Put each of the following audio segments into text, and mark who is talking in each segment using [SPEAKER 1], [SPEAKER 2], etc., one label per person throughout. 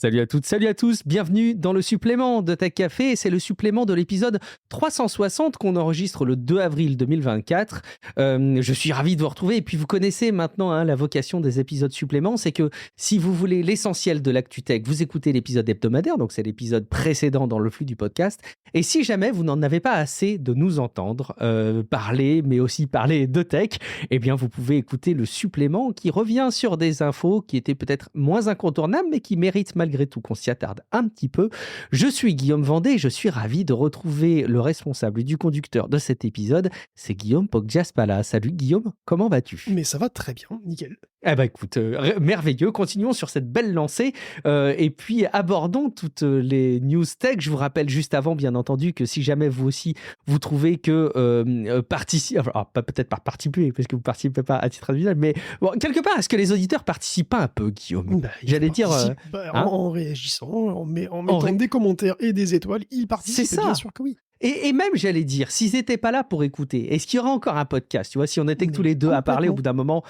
[SPEAKER 1] Salut à toutes, salut à tous, bienvenue dans le supplément de Tech Café. C'est le supplément de l'épisode 360 qu'on enregistre le 2 avril 2024. Je suis ravi de vous retrouver et puis vous connaissez maintenant la vocation des épisodes suppléments, c'est que si vous voulez l'essentiel de l'actu tech, vous écoutez l'épisode hebdomadaire, donc c'est l'épisode précédent dans le flux du podcast. Et si jamais vous n'en avez pas assez de nous entendre parler, mais aussi parler de tech, eh bien vous pouvez écouter le supplément qui revient sur des infos qui étaient peut-être moins incontournables, mais qui méritent malgré tout qu'on s'y attarde un petit peu. Je suis Guillaume Vendée, je suis ravi de retrouver le responsable du conducteur de cet épisode, c'est Guillaume Poggiaspala. Salut Guillaume, comment vas-tu ?
[SPEAKER 2] Mais ça va très bien, nickel.
[SPEAKER 1] Eh ben écoute, merveilleux, continuons sur cette belle lancée et puis abordons toutes les news tech. Je vous rappelle juste avant, bien entendu, que si jamais vous aussi, vous trouvez que participer, alors peut-être pas participer, parce que vous participez pas à titre individuel, mais bon, quelque part, est-ce que les auditeurs participent pas un peu, Guillaume ? J'allais dire...
[SPEAKER 2] en réagissant, en mettant des commentaires et des étoiles, ils participent,
[SPEAKER 1] c'est ça.
[SPEAKER 2] bien sûr que oui.
[SPEAKER 1] Et même, j'allais dire, s'ils n'étaient pas là pour écouter, est-ce qu'il y aura encore un podcast ? Tu vois, si on était que tous les deux à parler au bout d'un moment,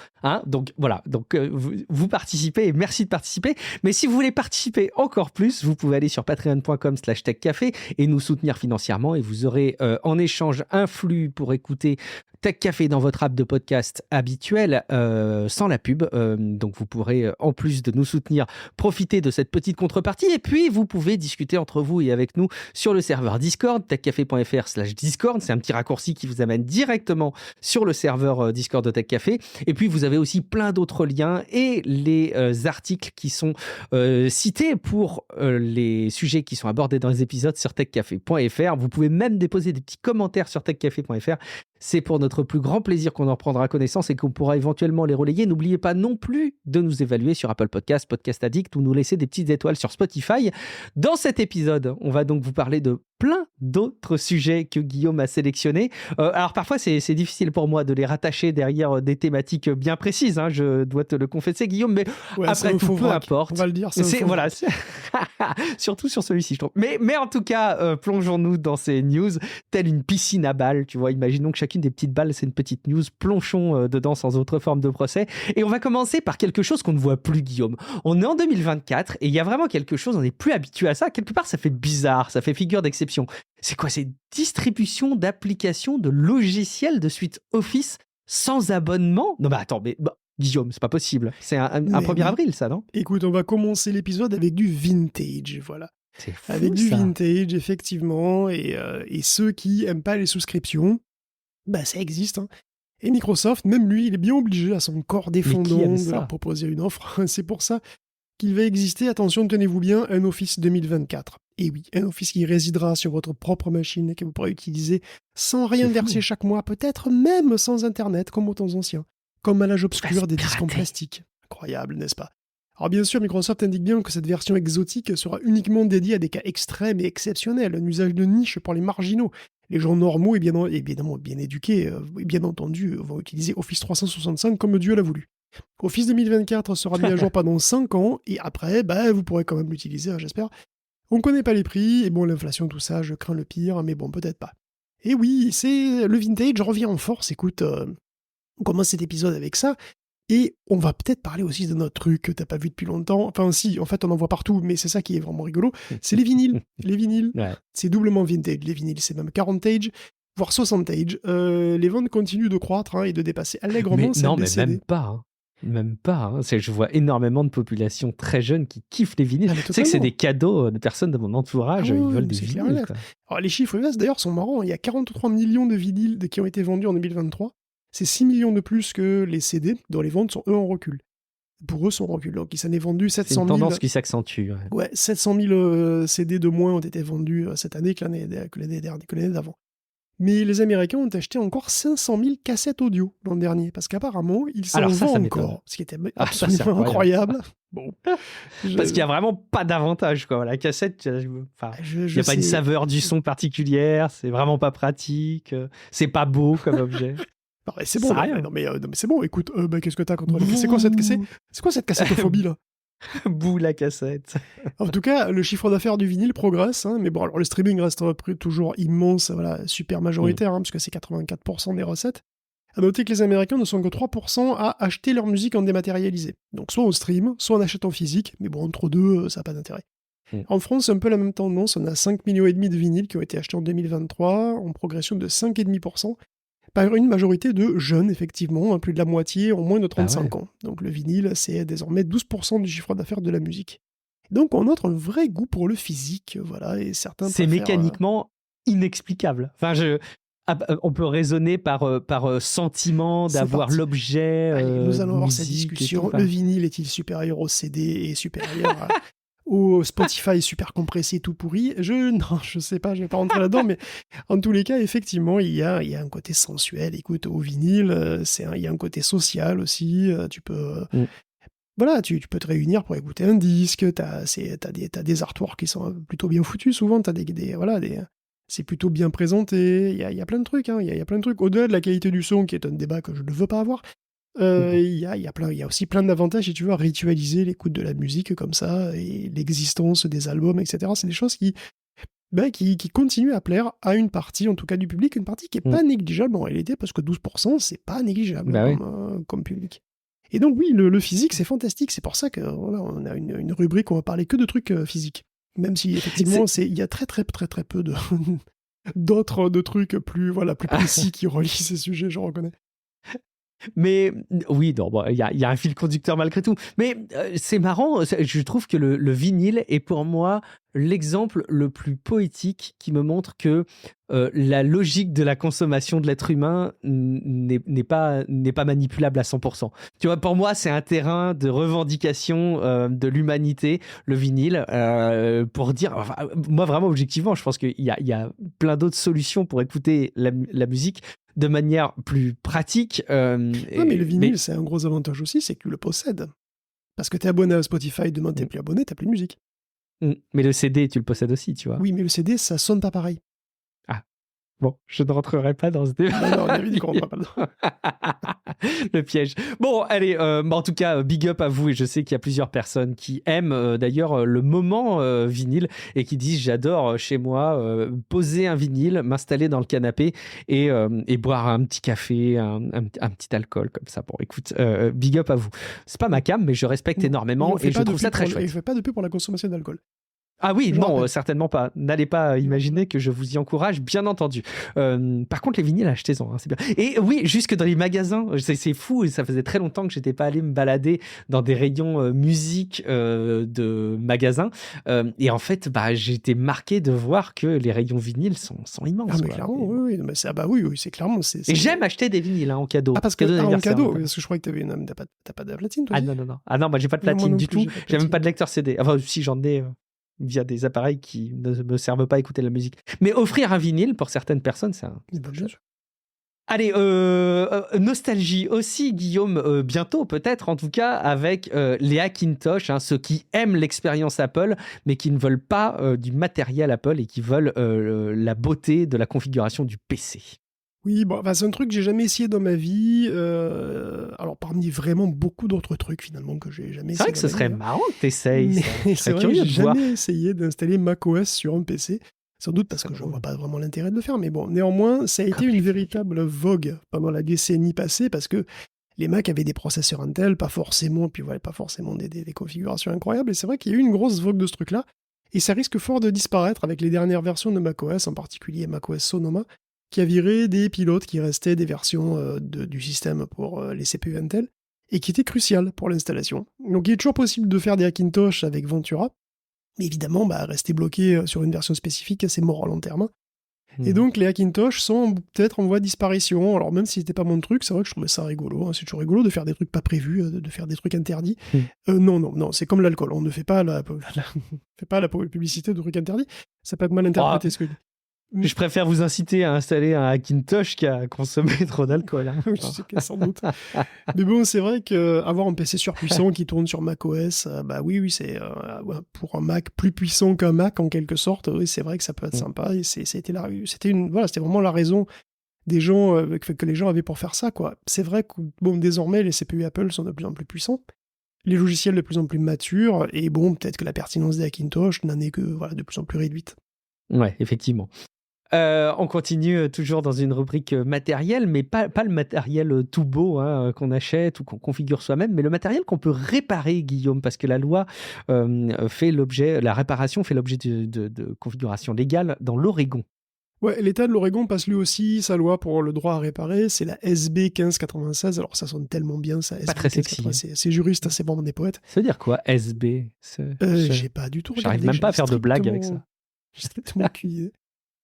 [SPEAKER 1] donc voilà, donc vous participez et merci de participer. Mais si vous voulez participer encore plus, vous pouvez aller sur patreon.com/techcafé et nous soutenir financièrement et vous aurez en échange un flux pour écouter Tech Café dans votre app de podcast habituel sans la pub. Donc vous pourrez, en plus de nous soutenir, profiter de cette petite contrepartie. Et puis, vous pouvez discuter entre vous et avec nous sur le serveur Discord, techcafé.fr/Discord. C'est un petit raccourci qui vous amène directement sur le serveur Discord de Tech Café. Et puis, vous avez aussi plein d'autres liens et les articles qui sont cités pour les sujets qui sont abordés dans les épisodes sur techcafé.fr. Vous pouvez même déposer des petits commentaires sur techcafé.fr. C'est pour notre plus grand plaisir qu'on en prendra connaissance et qu'on pourra éventuellement les relayer. N'oubliez pas non plus de nous évaluer sur Apple Podcasts, Podcast Addict ou nous laisser des petites étoiles sur Spotify. Dans cet épisode, on va donc vous parler de plein d'autres sujets que Guillaume a sélectionnés. Alors parfois, c'est difficile pour moi de les rattacher derrière des thématiques bien précises. Je dois te le confesser, Guillaume, mais après tout, peu importe.
[SPEAKER 2] On va le dire,
[SPEAKER 1] voilà, surtout sur celui-ci, je trouve. Mais en tout cas, plongeons-nous dans ces news, telle une piscine à balles. Tu vois, imaginons que chacune des petites balles, c'est une petite news. Plongeons dedans sans autre forme de procès. Et on va commencer par quelque chose qu'on ne voit plus, Guillaume. On est en 2024 et il y a vraiment quelque chose, on n'est plus habitué à ça. Quelque part, ça fait bizarre, ça fait figure d'exception. C'est quoi cette distribution d'applications, de logiciels de suite Office sans abonnement ? Non mais attends, Guillaume, c'est pas possible. C'est un 1er avril, ça, non ?
[SPEAKER 2] Écoute, on va commencer l'épisode avec du vintage, voilà.
[SPEAKER 1] C'est fou,
[SPEAKER 2] avec du
[SPEAKER 1] ça.
[SPEAKER 2] vintage, effectivement, et ceux qui aiment pas les souscriptions, ça existe, hein. Et Microsoft, même lui, il est bien obligé à son corps défendant de leur proposer une offre. C'est pour ça qu'il va exister, attention, tenez-vous bien, un Office 2024. Et oui, un Office qui résidera sur votre propre machine et que vous pourrez utiliser sans rien verser chaque mois, peut-être même sans Internet, comme aux temps anciens, comme à l'âge obscur des disques en plastique. Incroyable, n'est-ce pas ? Alors bien sûr, Microsoft indique bien que cette version exotique sera uniquement dédiée à des cas extrêmes et exceptionnels, un usage de niche pour les marginaux. Les gens normaux et bien éduqués, bien entendu, vont utiliser Office 365 comme Dieu l'a voulu. Office 2024 sera mis à jour pendant 5 ans, et après, vous pourrez quand même l'utiliser, j'espère. On connaît pas les prix, et bon, l'inflation, tout ça, je crains le pire, mais bon, peut-être pas. Et oui, c'est le vintage revient en force, écoute, on commence cet épisode avec ça, et on va peut-être parler aussi d'un autre truc que t'as pas vu depuis longtemps, enfin si, en fait on en voit partout, mais c'est ça qui est vraiment rigolo, c'est les vinyles. Les vinyles, c'est doublement vintage, les vinyles, c'est même 40-tage, voire 60-tage. Les ventes continuent de croître et de dépasser allègrement celles des CD.
[SPEAKER 1] Même pas. Même pas. Je vois énormément de populations très jeunes qui kiffent les vinyles. Tu sais que c'est des cadeaux de personnes de mon entourage, ils veulent des vinyles.
[SPEAKER 2] Alors, les chiffres US d'ailleurs sont marrants. Il y a 43 millions de vinyles qui ont été vendus en 2023. C'est 6 millions de plus que les CD, dont les ventes sont eux en recul. Pour eux, sont en recul. Donc, il s'en est vendu 700 000.
[SPEAKER 1] C'est une tendance qui s'accentue.
[SPEAKER 2] Ouais, 700 000 CD de moins ont été vendus cette année que l'année d'avant. Mais les Américains ont acheté encore 500 000 cassettes audio l'an dernier, parce qu'apparemment, ils s'en vendent encore, ce qui était absolument incroyable. Bon.
[SPEAKER 1] Parce qu'il n'y a vraiment pas d'avantage, quoi. La cassette, il n'y a pas une saveur du son particulière, c'est vraiment pas pratique, c'est pas beau comme objet.
[SPEAKER 2] Non, mais c'est bon, non, mais c'est bon, écoute, qu'est-ce que t'as contre les... C'est quoi cette cassettophobie, là?
[SPEAKER 1] Bouh, la cassette.
[SPEAKER 2] En tout cas, le chiffre d'affaires du vinyle progresse, mais bon, alors le streaming reste toujours immense, voilà, super majoritaire, parce que c'est 84% des recettes. À noter que les Américains ne sont que 3% à acheter leur musique en dématérialisé. Donc soit on stream, soit on achète en physique, mais bon, entre deux, ça n'a pas d'intérêt. En France, c'est un peu la même tendance, on a 5,5 millions de vinyles qui ont été achetés en 2023, en progression de 5,5%, par une majorité de jeunes, effectivement, plus de la moitié ont moins de 35 ans. Donc le vinyle, c'est désormais 12% du chiffre d'affaires de la musique. Donc on note un vrai goût pour le physique, voilà, et certains
[SPEAKER 1] c'est mécaniquement inexplicable. Enfin, on peut raisonner par sentiment d'avoir l'objet.
[SPEAKER 2] Allez, nous allons avoir cette discussion. Le vinyle est-il supérieur au CD et supérieur au Spotify super compressé tout pourri? Non, je sais pas, je vais pas rentrer là-dedans, mais en tous les cas, effectivement, il y a un côté sensuel. Écoute, au vinyle, il y a un côté social aussi. Tu peux... Voilà, tu peux te réunir pour écouter un disque, t'as des artworks qui sont plutôt bien foutus souvent, c'est plutôt bien présenté, il y a plein de trucs, il y a plein de trucs. Au-delà de la qualité du son, qui est un débat que je ne veux pas avoir, il y a aussi plein d'avantages, si tu veux, à ritualiser l'écoute de la musique comme ça, et l'existence des albums, etc. C'est des choses qui continuent à plaire à une partie, en tout cas du public, une partie qui n'est pas négligeable en réalité, parce que 12%, c'est pas négligeable comme public. Et donc oui, le physique, c'est fantastique. C'est pour ça qu'on a une rubrique où on va parler que de trucs physiques. Même si, effectivement, il y a très très très très peu d'autres trucs plus précis qui relient ces sujets, je reconnais.
[SPEAKER 1] Mais oui, il y a un fil conducteur malgré tout. Mais c'est marrant, je trouve que le vinyle est pour moi l'exemple le plus poétique qui me montre que la logique de la consommation de l'être humain n'est pas manipulable à 100%. Tu vois, pour moi, c'est un terrain de revendication de l'humanité, le vinyle, pour dire... Enfin, moi, vraiment, objectivement, je pense qu'il y a plein d'autres solutions pour écouter la musique de manière plus pratique.
[SPEAKER 2] Mais le vinyle, c'est un gros avantage aussi, c'est que tu le possèdes. Parce que t'es abonné à Spotify, demain t'es plus abonné, t'as plus de musique.
[SPEAKER 1] Mais le CD, tu le possèdes aussi, tu vois.
[SPEAKER 2] Oui, mais le CD, ça sonne pas pareil.
[SPEAKER 1] Ah, bon, je ne rentrerai pas dans ce débat.
[SPEAKER 2] Non, David, qu'on rentre pas dedans.
[SPEAKER 1] Le piège. Bon, allez, en tout cas, big up à vous, et je sais qu'il y a plusieurs personnes qui aiment d'ailleurs le moment vinyle et qui disent j'adore chez moi poser un vinyle, m'installer dans le canapé et boire un petit café, un petit alcool comme ça. Bon, écoute, big up à vous. C'est pas ma cam, mais je respecte énormément et je trouve ça très chouette.
[SPEAKER 2] Et je fais pas de pub pour la consommation d'alcool.
[SPEAKER 1] Ah oui, non, certainement pas. N'allez pas imaginer que je vous y encourage, bien entendu. Par contre, les vinyles, achetez-en, c'est bien. Et oui, jusque dans les magasins, c'est fou, ça faisait très longtemps que j'étais pas allé me balader dans des rayons musique de magasins. Et en fait, j'ai été marqué de voir que les rayons vinyles sont immenses.
[SPEAKER 2] Ah mais clairement, oui, mais oui, c'est clairement...
[SPEAKER 1] Et j'aime acheter des vinyles en cadeau.
[SPEAKER 2] Ah, parce que en cadeau, parce que je crois que t'as pas de platine, toi.
[SPEAKER 1] Ah non, moi j'ai pas de platine du tout. J'ai même pas de lecteur CD. Enfin, si j'en ai... via des appareils qui ne me servent pas à écouter la musique. Mais offrir un vinyle, pour certaines personnes, c'est un chose. Allez, nostalgie aussi, Guillaume, bientôt peut-être, en tout cas, avec les Hackintosh, ceux qui aiment l'expérience Apple, mais qui ne veulent pas du matériel Apple et qui veulent la beauté de la configuration du PC.
[SPEAKER 2] Oui, c'est un truc que j'ai jamais essayé dans ma vie. Alors, parmi vraiment beaucoup d'autres trucs, finalement, que j'ai jamais essayé.
[SPEAKER 1] C'est vrai que ce serait marrant que tu essayes.
[SPEAKER 2] C'est vrai que j'ai jamais essayé d'installer macOS sur un PC. Sans doute parce que je ne vois pas vraiment l'intérêt de le faire. Mais bon, néanmoins, ça a été une véritable vogue pendant la décennie passée parce que les Mac avaient des processeurs Intel, pas forcément des configurations incroyables. Et c'est vrai qu'il y a eu une grosse vogue de ce truc-là. Et ça risque fort de disparaître avec les dernières versions de macOS, en particulier macOS Sonoma, qui a viré des pilotes qui restaient des versions du système pour les CPU Intel, et qui étaient cruciales pour l'installation. Donc il est toujours possible de faire des Hackintosh avec Ventura, mais évidemment, rester bloqué sur une version spécifique, c'est mort à long terme. Et donc les Hackintosh sont peut-être en voie de disparition. Alors même si c'était pas mon truc, c'est vrai que je trouvais ça rigolo. C'est toujours rigolo de faire des trucs pas prévus, de faire des trucs interdits. Non, c'est comme l'alcool. On ne fait pas la publicité de trucs interdits. Ça peut être mal interprété ce que je dis.
[SPEAKER 1] Je préfère vous inciter à installer un Hackintosh qu'à consommer trop d'alcool.
[SPEAKER 2] Je sais que sans doute. Mais bon, c'est vrai qu'avoir un PC surpuissant qui tourne sur macOS, oui, c'est pour un Mac plus puissant qu'un Mac en quelque sorte. Oui, c'est vrai que ça peut être sympa. Et c'était vraiment la raison des gens que les gens avaient pour faire ça, quoi. C'est vrai que désormais les CPU Apple sont de plus en plus puissants, les logiciels de plus en plus matures, et peut-être que la pertinence des Hackintosh n'en est que de plus en plus réduite.
[SPEAKER 1] Ouais, effectivement. On continue toujours dans une rubrique matériel, mais pas le matériel tout beau qu'on achète ou qu'on configure soi-même, mais le matériel qu'on peut réparer, Guillaume, parce que la loi la réparation fait l'objet de configuration légale dans l'Oregon.
[SPEAKER 2] Ouais, l'État de l'Oregon passe lui aussi sa loi pour le droit à réparer, c'est la SB 1596, alors ça sonne tellement bien ça, SB
[SPEAKER 1] pas très sexy.
[SPEAKER 2] C'est juriste, c'est vraiment des poètes.
[SPEAKER 1] Ça veut dire quoi, SB
[SPEAKER 2] J'ai pas du tout regardé.
[SPEAKER 1] J'arrive même pas à faire de blagues avec ça.
[SPEAKER 2] J'ai strictement cuillé.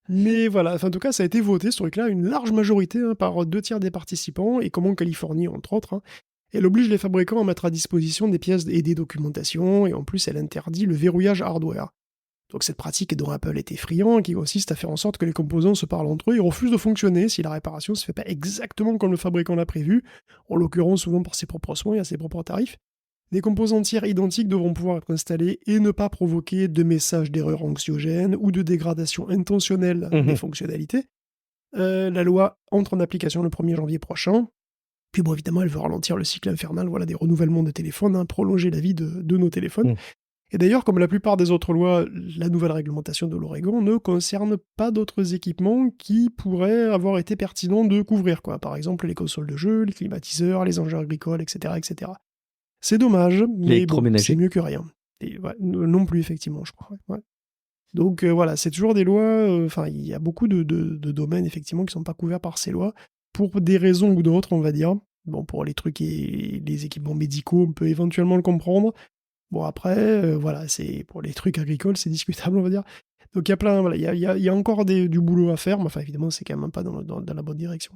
[SPEAKER 2] Mais voilà, en tout cas, ça a été voté, ce truc-là, une large majorité par 2/3 des participants, et comme en Californie, entre autres. Elle oblige les fabricants à mettre à disposition des pièces et des documentations, et en plus, elle interdit le verrouillage hardware. Donc cette pratique dont Apple était friand, qui consiste à faire en sorte que les composants se parlent entre eux, ils refusent de fonctionner si la réparation ne se fait pas exactement comme le fabricant l'a prévu, en l'occurrence souvent par ses propres soins et à ses propres tarifs. Des composants tiers identiques devront pouvoir être installés et ne pas provoquer de messages d'erreur anxiogène ou de dégradation intentionnelle des fonctionnalités. La loi entre en application le 1er janvier prochain. Puis bon, évidemment, elle veut ralentir le cycle infernal des renouvellements de téléphones, prolonger la vie de nos téléphones. Et d'ailleurs, comme la plupart des autres lois, la nouvelle réglementation de l'Oregon ne concerne pas d'autres équipements qui pourraient avoir été pertinents de couvrir, Par exemple, les consoles de jeux, les climatiseurs, les engins agricoles, etc., etc. C'est dommage, mais bon, c'est mieux que rien. Et, non plus, effectivement, je crois. Ouais. Donc voilà, c'est toujours des lois, il y a beaucoup de domaines, effectivement, qui ne sont pas couverts par ces lois, pour des raisons ou d'autres, on va dire. Bon, pour les trucs et les équipements médicaux, on peut éventuellement le comprendre. Bon, après, c'est pour les trucs agricoles, c'est discutable, on va dire. Donc il y a plein, il y a encore du boulot à faire, mais enfin, évidemment, c'est quand même pas dans la bonne direction.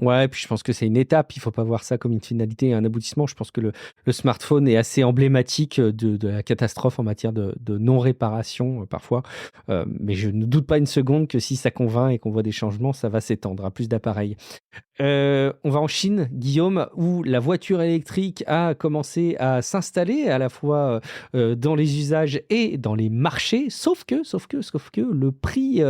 [SPEAKER 1] Ouais, puis je pense que c'est une étape, il ne faut pas voir ça comme une finalité et un aboutissement. Je pense que le smartphone est assez emblématique de la catastrophe en matière de non-réparation parfois. Mais je ne doute pas une seconde que si ça convainc et qu'on voit des changements, ça va s'étendre à plus d'appareils. On va en Chine, Guillaume, où la voiture électrique a commencé à s'installer à la fois dans les usages et dans les marchés, sauf que le prix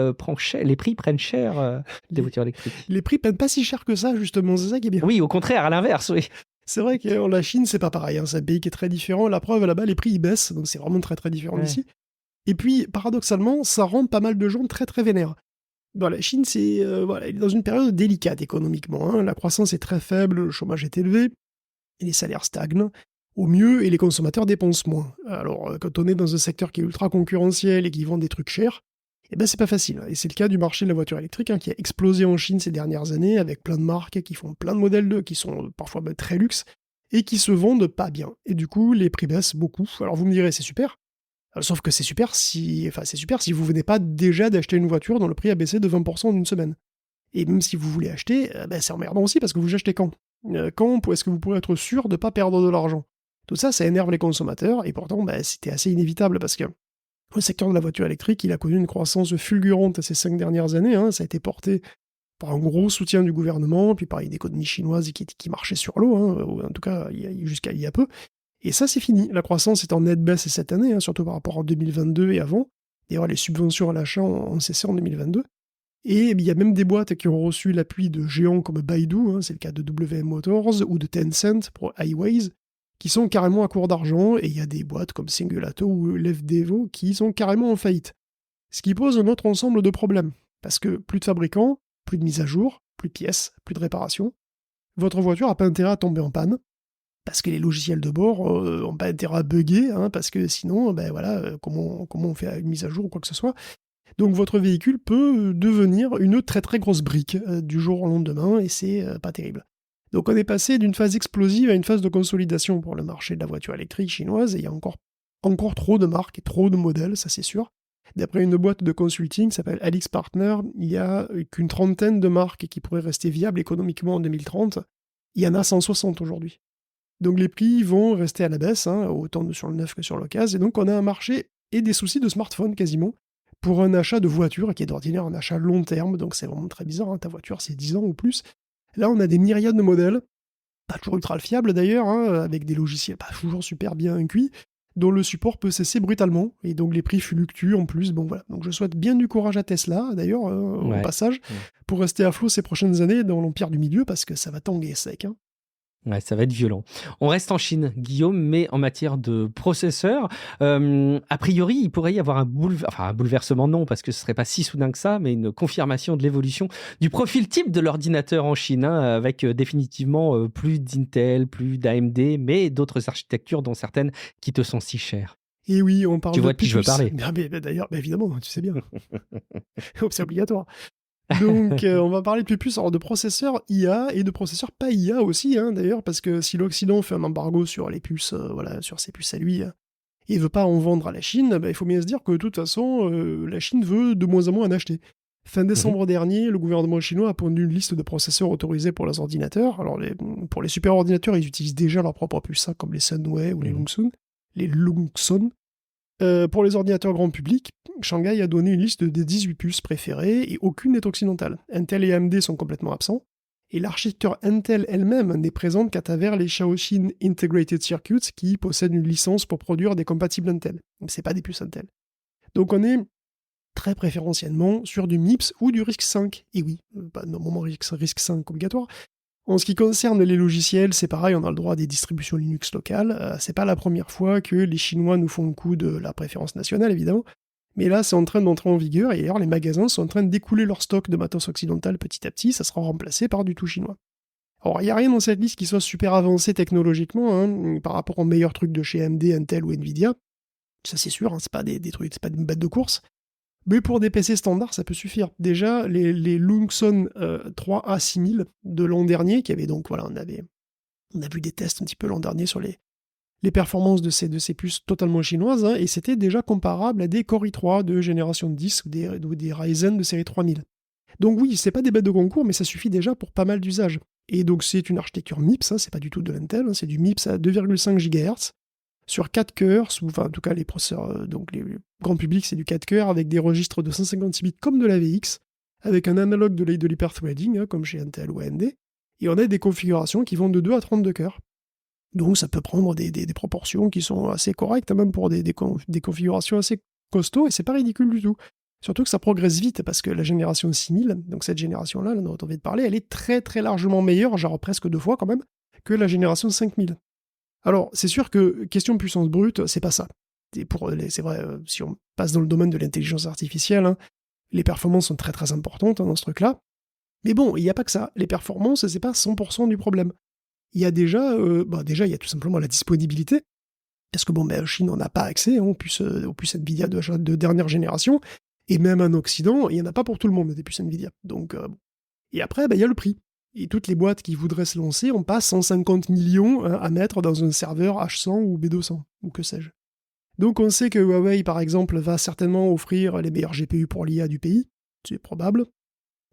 [SPEAKER 1] les prix prennent cher des voitures électriques.
[SPEAKER 2] Les prix prennent pas si cher que ça, justement, c'est ça qui est bien.
[SPEAKER 1] Oui, au contraire, à l'inverse, oui.
[SPEAKER 2] C'est vrai que la Chine, c'est pas pareil, c'est un pays qui est très différent. La preuve, là-bas, les prix ils baissent, donc c'est vraiment très très différent d'ici. Et puis, paradoxalement, ça rend pas mal de gens très très vénères. La Chine, elle est dans une période délicate économiquement. La croissance est très faible, le chômage est élevé, et les salaires stagnent au mieux, et les consommateurs dépensent moins. Alors, quand on est dans un secteur qui est ultra concurrentiel et qui vend des trucs chers, c'est pas facile. Et c'est le cas du marché de la voiture électrique qui a explosé en Chine ces dernières années, avec plein de marques qui font plein de modèles 2 qui sont parfois très luxe, et qui se vendent pas bien. Et du coup, les prix baissent beaucoup. Alors vous me direz, c'est super. Sauf que c'est super si vous venez pas déjà d'acheter une voiture dont le prix a baissé de 20% en une semaine. Et même si vous voulez acheter, c'est emmerdant aussi parce que vous achetez quand Quand est-ce que vous pourrez être sûr de ne pas perdre de l'argent? Tout ça, ça énerve les consommateurs, et pourtant, c'était assez inévitable parce que le secteur de la voiture électrique, il a connu une croissance fulgurante ces 5 dernières années. Ça a été porté par un gros soutien du gouvernement, puis par une économie chinoise qui marchait sur l'eau, en tout cas jusqu'à il y a peu. Et ça, c'est fini. La croissance est en nette baisse cette année, surtout par rapport à 2022 et avant. D'ailleurs, les subventions à l'achat ont cessé en 2022. Et il y a même des boîtes qui ont reçu l'appui de géants comme Baidu, c'est le cas de WM Motors, ou de Tencent pour Highways, qui sont carrément à court d'argent, et il y a des boîtes comme Singulato ou Lefdevo qui sont carrément en faillite. Ce qui pose un autre ensemble de problèmes, parce que plus de fabricants, plus de mise à jour, plus de pièces, plus de réparation. Votre voiture n'a pas intérêt à tomber en panne, parce que les logiciels de bord n'ont pas intérêt à bugger, parce que sinon, comment on fait une mise à jour ou quoi que ce soit. Donc votre véhicule peut devenir une très très grosse brique du jour au lendemain, et c'est pas terrible. Donc on est passé d'une phase explosive à une phase de consolidation pour le marché de la voiture électrique chinoise, et il y a encore trop de marques et trop de modèles, ça c'est sûr. D'après une boîte de consulting qui s'appelle AlixPartners, il n'y a qu'une trentaine de marques qui pourraient rester viables économiquement en 2030. Il y en a 160 aujourd'hui. Donc les prix vont rester à la baisse, autant sur le neuf que sur l'occasion, et donc on a un marché et des soucis de smartphone quasiment, pour un achat de voiture qui est d'ordinaire un achat long terme, donc c'est vraiment très bizarre, ta voiture c'est 10 ans ou plus. Là on a des myriades de modèles, pas toujours ultra fiables d'ailleurs, avec des logiciels pas toujours super bien cuits, dont le support peut cesser brutalement, et donc les prix fluctuent en plus. Bon voilà, donc je souhaite bien du courage à Tesla d'ailleurs, au passage, pour rester à flot ces prochaines années dans l'empire du milieu, parce que ça va tanguer sec.
[SPEAKER 1] Ouais, ça va être violent. On reste en Chine, Guillaume, mais en matière de processeurs, a priori, il pourrait y avoir un bouleversement, non, parce que ce serait pas si soudain que ça, mais une confirmation de l'évolution du profil type de l'ordinateur en Chine, hein, avec définitivement plus d'Intel, plus d'AMD, mais d'autres architectures, dont certaines qui te sont si chères.
[SPEAKER 2] Et oui, on parle
[SPEAKER 1] Tu
[SPEAKER 2] de
[SPEAKER 1] vois de qui je veux
[SPEAKER 2] puces.
[SPEAKER 1] parler.
[SPEAKER 2] D'ailleurs, évidemment, tu sais bien. C'est obligatoire. Donc, on va parler de plus de processeurs IA et de processeurs pas IA aussi, hein, d'ailleurs, parce que si l'Occident fait un embargo sur les puces, sur ses puces à lui, et veut pas en vendre à la Chine, il faut bien se dire que de toute façon, la Chine veut de moins en moins en acheter. Fin décembre dernier, le gouvernement chinois a pondu une liste de processeurs autorisés pour leurs ordinateurs. Alors, pour les superordinateurs, ils utilisent déjà leurs propres puces, hein, comme les Sunway ou les Lungsun. Pour les ordinateurs grand public, Shanghai a donné une liste des 18 puces préférées et aucune n'est occidentale. Intel et AMD sont complètement absents. Et l'architecture Intel elle-même n'est présente qu'à travers les Shaoxin Integrated Circuits qui possèdent une licence pour produire des compatibles Intel. Donc c'est pas des puces Intel. Donc on est très préférentiellement sur du MIPS ou du RISC-V. Et oui, normalement RISC-V obligatoire. En ce qui concerne les logiciels, c'est pareil, on a le droit à des distributions Linux locales. C'est pas la première fois que les Chinois nous font le coup de la préférence nationale, évidemment. Mais là, c'est en train d'entrer en vigueur, et d'ailleurs, les magasins sont en train d'écouler leur stock de matos occidental petit à petit, ça sera remplacé par du tout chinois. Alors, il n'y a rien dans cette liste qui soit super avancé technologiquement, hein, par rapport aux meilleurs trucs de chez AMD, Intel ou Nvidia. Ça, c'est sûr, hein, c'est pas des trucs, c'est pas une bête de course. Mais pour des PC standards, ça peut suffire. Déjà, les Lungson 3A6000 de l'an dernier, qui avaient donc, voilà, on a vu des tests un petit peu l'an dernier sur les performances de ces puces totalement chinoises, hein, et c'était déjà comparable à des Core i3 de génération 10 ou des Ryzen de série 3000. Donc oui, c'est pas des bêtes de concours, mais ça suffit déjà pour pas mal d'usages. Et donc c'est une architecture MIPS, hein, c'est pas du tout de l'Intel, hein, c'est du MIPS à 2,5 GHz, sur 4 cœurs, enfin en tout cas les processeurs, donc les grand public c'est du 4 cœurs, avec des registres de 156 bits comme de la VX, avec un analogue de l'hyperthreading, hein, comme chez Intel ou AMD, et on a des configurations qui vont de 2 à 32 cœurs. Donc ça peut prendre des proportions qui sont assez correctes, même pour des configurations assez costauds, et c'est pas ridicule du tout. Surtout que ça progresse vite, parce que la génération 6000, donc cette génération-là, dont on vient de parler, elle est très très largement meilleure, genre presque 2 fois quand même, que la génération 5000. Alors, c'est sûr que question puissance brute, c'est pas ça. C'est vrai, si on passe dans le domaine de l'intelligence artificielle, hein, les performances sont très très importantes, hein, dans ce truc-là. Mais bon, il n'y a pas que ça. Les performances, c'est pas 100% du problème. Il y a déjà, il y a tout simplement la disponibilité. Parce que en Chine, on n'a pas accès, hein, aux puces Nvidia de dernière génération. Et même en Occident, il n'y en a pas pour tout le monde, des puces Nvidia. Donc, Et après, il y a le prix. Et toutes les boîtes qui voudraient se lancer, on passe 150 millions à mettre dans un serveur H100 ou B200, ou que sais-je. Donc on sait que Huawei, par exemple, va certainement offrir les meilleurs GPU pour l'IA du pays, c'est probable,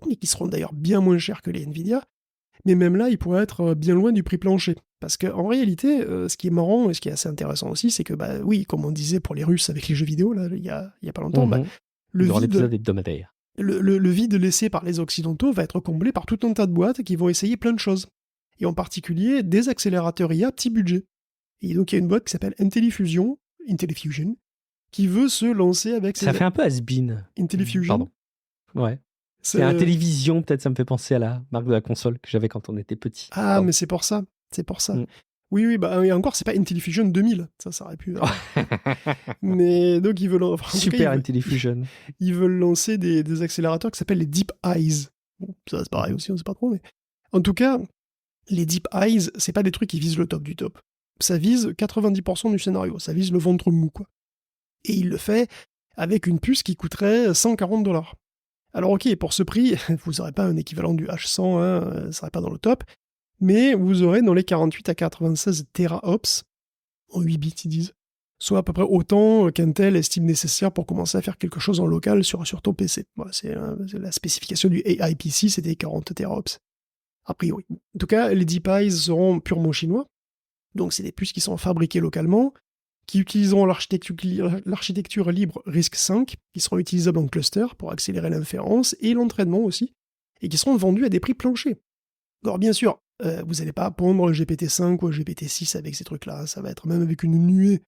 [SPEAKER 2] et qui seront d'ailleurs bien moins chers que les Nvidia, mais même là, ils pourraient être bien loin du prix plancher. Parce qu'en réalité, ce qui est marrant et ce qui est assez intéressant aussi, c'est que, oui, comme on disait pour les Russes avec les jeux vidéo, là, il y a pas longtemps,
[SPEAKER 1] l'épisode hebdomadaire.
[SPEAKER 2] Le vide laissé par les Occidentaux va être comblé par tout un tas de boîtes qui vont essayer plein de choses. Et en particulier, des accélérateurs IA petit budget. Et donc, il y a une boîte qui s'appelle Intellifusion, qui veut se lancer avec...
[SPEAKER 1] Ça fait un peu has-been.
[SPEAKER 2] Intellifusion.
[SPEAKER 1] Pardon. Ouais. C'est un télévision, peut-être ça me fait penser à la marque de la console que j'avais quand on était petit.
[SPEAKER 2] Ah, mais c'est pour ça. C'est pour ça. Oui, et encore, c'est pas Intellifusion 2000. Ça aurait pu... mais donc, ils veulent...
[SPEAKER 1] Super Intellifusion.
[SPEAKER 2] Ils veulent lancer des accélérateurs qui s'appellent les Deep Eyes. Bon, ça, c'est pareil aussi, on sait pas trop, mais... En tout cas, les Deep Eyes, c'est pas des trucs qui visent le top du top. Ça vise 90% du scénario. Ça vise le ventre mou, quoi. Et il le fait avec une puce qui coûterait $140. Alors ok, pour ce prix, vous n'aurez pas un équivalent du H100, hein, ça ne serait pas dans le top, mais vous aurez dans les 48 à 96 teraops, en 8 bits ils disent, soit à peu près autant qu'Intel estime nécessaire pour commencer à faire quelque chose en local sur ton PC. Voilà, c'est la spécification du AIPC, c'était 40 teraops, a priori. En tout cas, les Deep Eyes seront purement chinois, donc c'est des puces qui sont fabriquées localement, qui utiliseront l'architecture libre RISC-V, qui seront utilisables en cluster pour accélérer l'inférence et l'entraînement aussi, et qui seront vendus à des prix planchers. Alors bien sûr, vous n'allez pas pondre un GPT-5 ou un GPT-6 avec ces trucs-là, ça va être même avec une nuée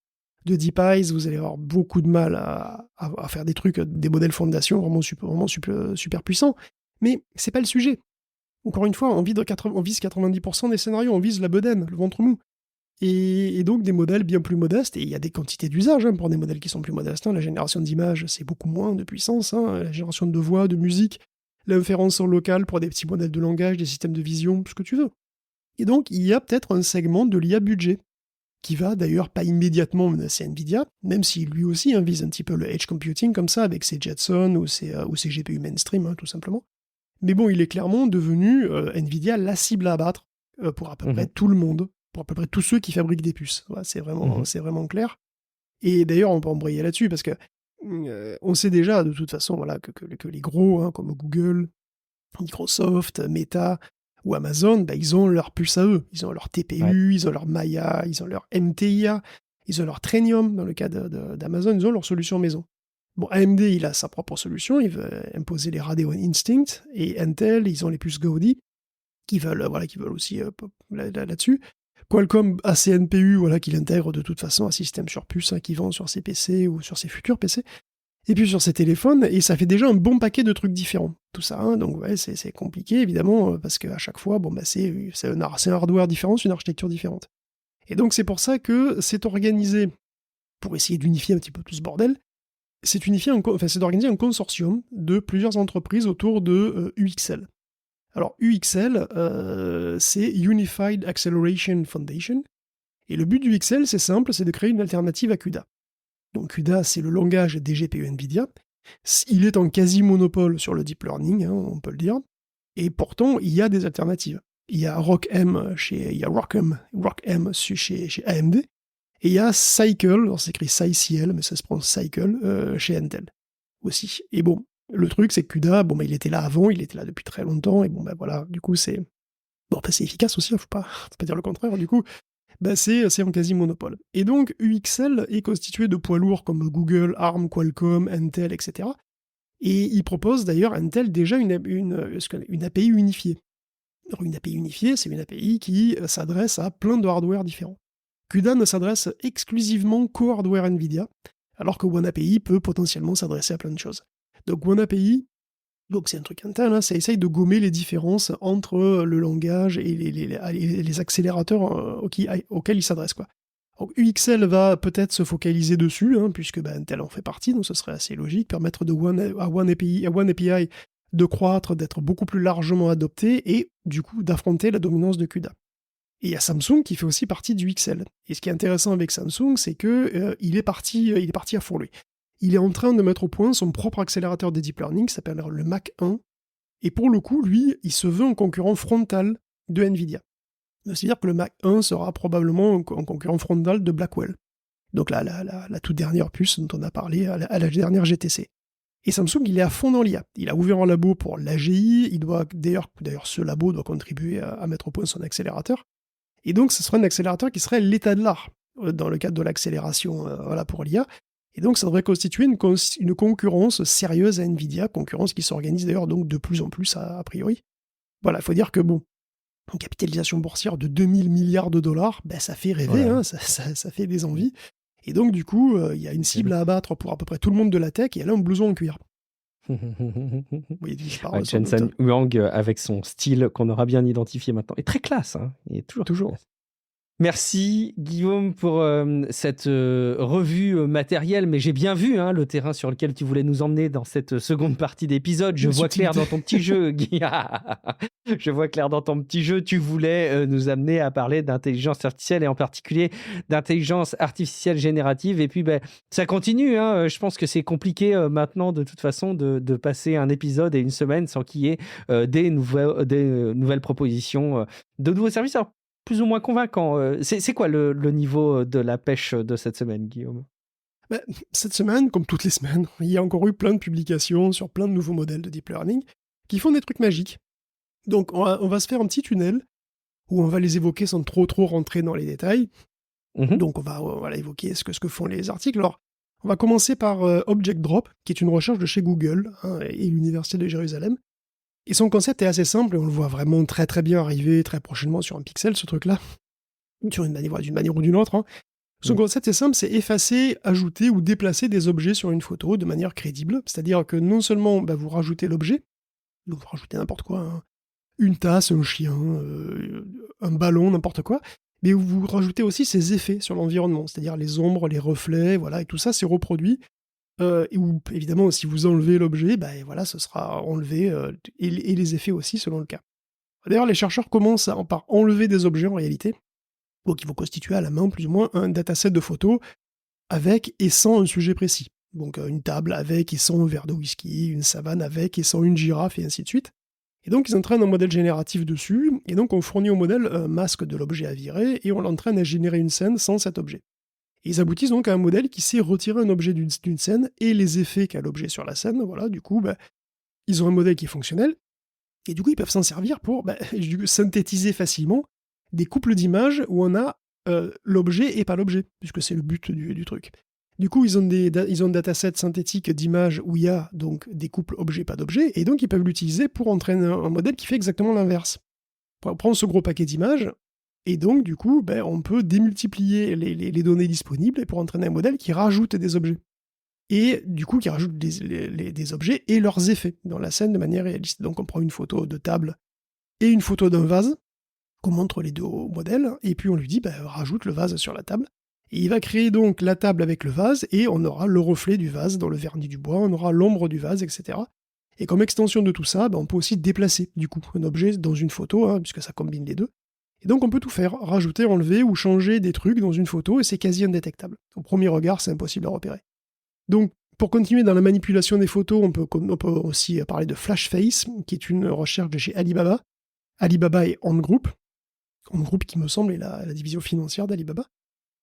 [SPEAKER 2] de Deep Eyes, vous allez avoir beaucoup de mal à faire des trucs, des modèles fondation vraiment super puissants, mais c'est pas le sujet. Encore une fois, on vise 90% des scénarios, on vise la bedaine, le ventre mou. Et donc des modèles bien plus modestes, et il y a des quantités d'usage pour des modèles qui sont plus modestes. La génération d'images, c'est beaucoup moins de puissance. La génération de voix, de musique, l'inférence en local pour des petits modèles de langage, des systèmes de vision, ce que tu veux. Et donc, il y a peut-être un segment de l'IA budget, qui va d'ailleurs pas immédiatement menacer Nvidia, même si lui aussi vise un petit peu le edge computing comme ça, avec ses Jetson ou ses GPU mainstream, tout simplement. Mais bon, il est clairement devenu, Nvidia, la cible à abattre pour à peu près tout le monde, pour à peu près tous ceux qui fabriquent des puces. Voilà, c'est vraiment clair. Et d'ailleurs, on peut embrayer là-dessus, parce que on sait déjà, de toute façon, voilà, que les gros, comme Google, Microsoft, Meta ou Amazon, ils ont leur puce à eux. Ils ont leur TPU, ils ont leur Maya, ils ont leur MTIA, ils ont leur Trainium, dans le cas d'Amazon, ils ont leur solution maison. Bon, AMD, il a sa propre solution, il veut imposer les Radeon Instinct, et Intel, ils ont les puces Gaudi, qui veulent aussi là-dessus. Qualcomm a ses NPU, qu'il intègre de toute façon un système sur puce, qui vend sur ses PC ou sur ses futurs PC, et puis sur ses téléphones, et ça fait déjà un bon paquet de trucs différents. Tout ça, donc ouais, c'est compliqué, évidemment, parce qu'à chaque fois, c'est un hardware différent, c'est une architecture différente. Et donc c'est pour ça que c'est organisé, pour essayer d'unifier un petit peu tout ce bordel, c'est d'organiser un consortium de plusieurs entreprises autour de UXL. Alors UXL, c'est Unified Acceleration Foundation, et le but du UXL, c'est simple, c'est de créer une alternative à CUDA. Donc CUDA, c'est le langage des GPU NVIDIA. Il est en quasi-monopole sur le deep learning, on peut le dire. Et pourtant, il y a des alternatives. Il y a ROCm chez AMD, et il y a Cycle, alors c'est écrit SciCL, mais ça se prononce Cycle, chez Intel aussi. Et bon, le truc, c'est que CUDA, il était là avant, il était là depuis très longtemps, et voilà, du coup, c'est efficace aussi, faut pas dire le contraire, du coup, c'est en quasi-monopole. Et donc, UXL est constitué de poids lourds comme Google, ARM, Qualcomm, Intel, etc. Et il propose d'ailleurs, Intel, déjà une API unifiée. Alors, une API unifiée, c'est une API qui s'adresse à plein de hardware différents. CUDA ne s'adresse exclusivement qu'au hardware NVIDIA, alors que OneAPI peut potentiellement s'adresser à plein de choses. Donc OneAPI, c'est un truc interne, ça essaye de gommer les différences entre le langage et les accélérateurs auxquels il s'adresse, quoi. Donc UXL va peut-être se focaliser dessus, puisque Intel en fait partie, donc ce serait assez logique, permettre à OneAPI de croître, d'être beaucoup plus largement adopté, et du coup d'affronter la dominance de CUDA. Et il y a Samsung qui fait aussi partie du UXL. Et ce qui est intéressant avec Samsung, c'est que il est parti à fond, lui. Il est en train de mettre au point son propre accélérateur de deep learning qui s'appelle le Mach 1. Et pour le coup, lui, il se veut un concurrent frontal de NVIDIA. C'est-à-dire que le Mach 1 sera probablement un concurrent frontal de Blackwell. Donc la toute dernière puce dont on a parlé à la dernière GTC. Et Samsung, il est à fond dans l'IA. Il a ouvert un labo pour l'AGI. Il doit d'ailleurs, ce labo doit contribuer à mettre au point son accélérateur. Et donc, ce serait un accélérateur qui serait l'état de l'art dans le cadre de l'accélération pour l'IA. Et donc, ça devrait constituer une concurrence sérieuse à NVIDIA, concurrence qui s'organise d'ailleurs donc de plus en plus a priori. Voilà, il faut dire que une capitalisation boursière de 2000 milliards de dollars, ça fait rêver, ça fait des envies. Et donc, du coup, il y a une cible à abattre pour à peu près tout le monde de la tech, et elle a un blouson en cuir.
[SPEAKER 1] Jensen Huang avec son style qu'on aura bien identifié maintenant. Et très classe, il est toujours. Classe. Merci Guillaume pour cette revue matérielle, mais j'ai bien vu le terrain sur lequel tu voulais nous emmener dans cette seconde partie d'épisode. Je vois clair dans ton petit jeu, Je vois clair dans ton petit jeu. Tu voulais nous amener à parler d'intelligence artificielle et en particulier d'intelligence artificielle générative. Et puis ça continue. Je pense que c'est compliqué maintenant de toute façon de passer un épisode et une semaine sans qu'il y ait des nouvelles propositions, de nouveaux services. Alors, plus ou moins convaincant. C'est quoi le niveau de la pêche de cette semaine, Guillaume ?
[SPEAKER 2] Cette semaine, comme toutes les semaines, il y a encore eu plein de publications sur plein de nouveaux modèles de deep learning qui font des trucs magiques. Donc on va se faire un petit tunnel où on va les évoquer sans trop rentrer dans les détails. Donc on va évoquer ce que font les articles. Alors, on va commencer par Object Drop, qui est une recherche de chez Google et l'Université de Jérusalem. Et son concept est assez simple, et on le voit vraiment très très bien arriver très prochainement sur un pixel, ce truc-là, d'une manière ou d'une autre. Son concept est simple, c'est effacer, ajouter ou déplacer des objets sur une photo de manière crédible. C'est-à-dire que non seulement vous rajoutez l'objet, vous rajoutez n'importe quoi, une tasse, un chien, un ballon, n'importe quoi. Mais vous rajoutez aussi ces effets sur l'environnement, c'est-à-dire les ombres, les reflets, voilà, et tout ça, c'est reproduit. Ou évidemment, si vous enlevez l'objet, voilà, ce sera enlevé, et les effets aussi, selon le cas. D'ailleurs, les chercheurs commencent par enlever des objets, en réalité, donc ils vont constituer à la main, plus ou moins, un dataset de photos avec et sans un sujet précis. Donc une table avec et sans un verre de whisky, une savane avec et sans une girafe, et ainsi de suite. Et donc ils entraînent un modèle génératif dessus, et donc on fournit au modèle un masque de l'objet à virer, et on l'entraîne à générer une scène sans cet objet. Et ils aboutissent donc à un modèle qui sait retirer un objet d'une scène et les effets qu'a l'objet sur la scène. Voilà, du coup, ils ont un modèle qui est fonctionnel, et du coup ils peuvent s'en servir pour synthétiser facilement des couples d'images où on a l'objet et pas l'objet, puisque c'est le but du truc. Du coup, ils ont un dataset synthétique d'images où il y a donc des couples objet pas d'objet, et donc ils peuvent l'utiliser pour entraîner un modèle qui fait exactement l'inverse. On prend ce gros paquet d'images, et donc du coup, on peut démultiplier les données disponibles pour entraîner un modèle qui rajoute des objets. Et du coup, qui rajoute des objets et leurs effets dans la scène de manière réaliste. Donc on prend une photo de table et une photo d'un vase, qu'on montre les deux au modèle, et puis on lui dit, rajoute le vase sur la table. Et il va créer donc la table avec le vase, et on aura le reflet du vase dans le vernis du bois, on aura l'ombre du vase, etc. Et comme extension de tout ça, on peut aussi déplacer, du coup, un objet dans une photo, puisque ça combine les deux. Et donc on peut tout faire, rajouter, enlever ou changer des trucs dans une photo, et c'est quasi indétectable. Au premier regard, c'est impossible à repérer. Donc, pour continuer dans la manipulation des photos, on peut aussi parler de Flashface, qui est une recherche de chez Alibaba. Alibaba et Ant Group qui me semble est la division financière d'Alibaba.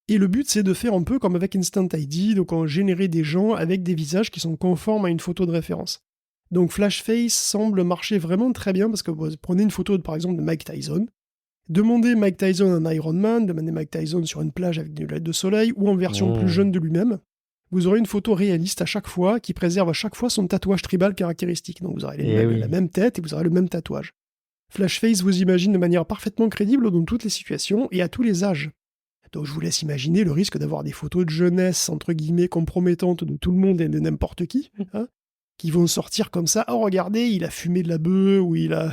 [SPEAKER 2] Et le but, c'est de faire un peu comme avec Instant ID, donc on générer des gens avec des visages qui sont conformes à une photo de référence. Donc Flashface semble marcher vraiment très bien, parce que vous prenez une photo, par exemple, de Mike Tyson, demandez Mike Tyson en Iron Man, demandez Mike Tyson sur une plage avec des lunettes de soleil, ou en version plus jeune de lui-même, vous aurez une photo réaliste à chaque fois, qui préserve à chaque fois son tatouage tribal caractéristique. Donc vous aurez la même tête et vous aurez le même tatouage. Flashface vous imagine de manière parfaitement crédible dans toutes les situations et à tous les âges. Donc je vous laisse imaginer le risque d'avoir des photos de jeunesse, entre guillemets, compromettantes de tout le monde et de n'importe qui, qui vont sortir comme ça. Oh, regardez, il a fumé de la bœuf, ou il a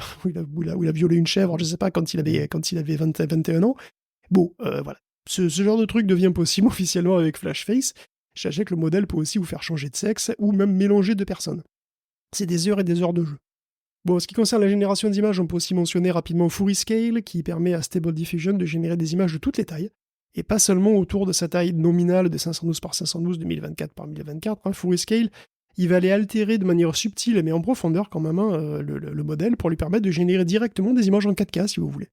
[SPEAKER 2] violé une chèvre, je ne sais pas, quand il avait 21 ans. Bon, voilà. Ce genre de truc devient possible officiellement avec Flashface. Sachez que le modèle peut aussi vous faire changer de sexe, ou même mélanger de personnes. C'est des heures et des heures de jeu. Bon, en ce qui concerne la génération d'images, on peut aussi mentionner rapidement FuriScale, qui permet à Stable Diffusion de générer des images de toutes les tailles, et pas seulement autour de sa taille nominale de 512 par 512 de 1024 par 1024. FuriScale, il va aller altérer de manière subtile, mais en profondeur quand même, le modèle, pour lui permettre de générer directement des images en 4K, si vous voulez.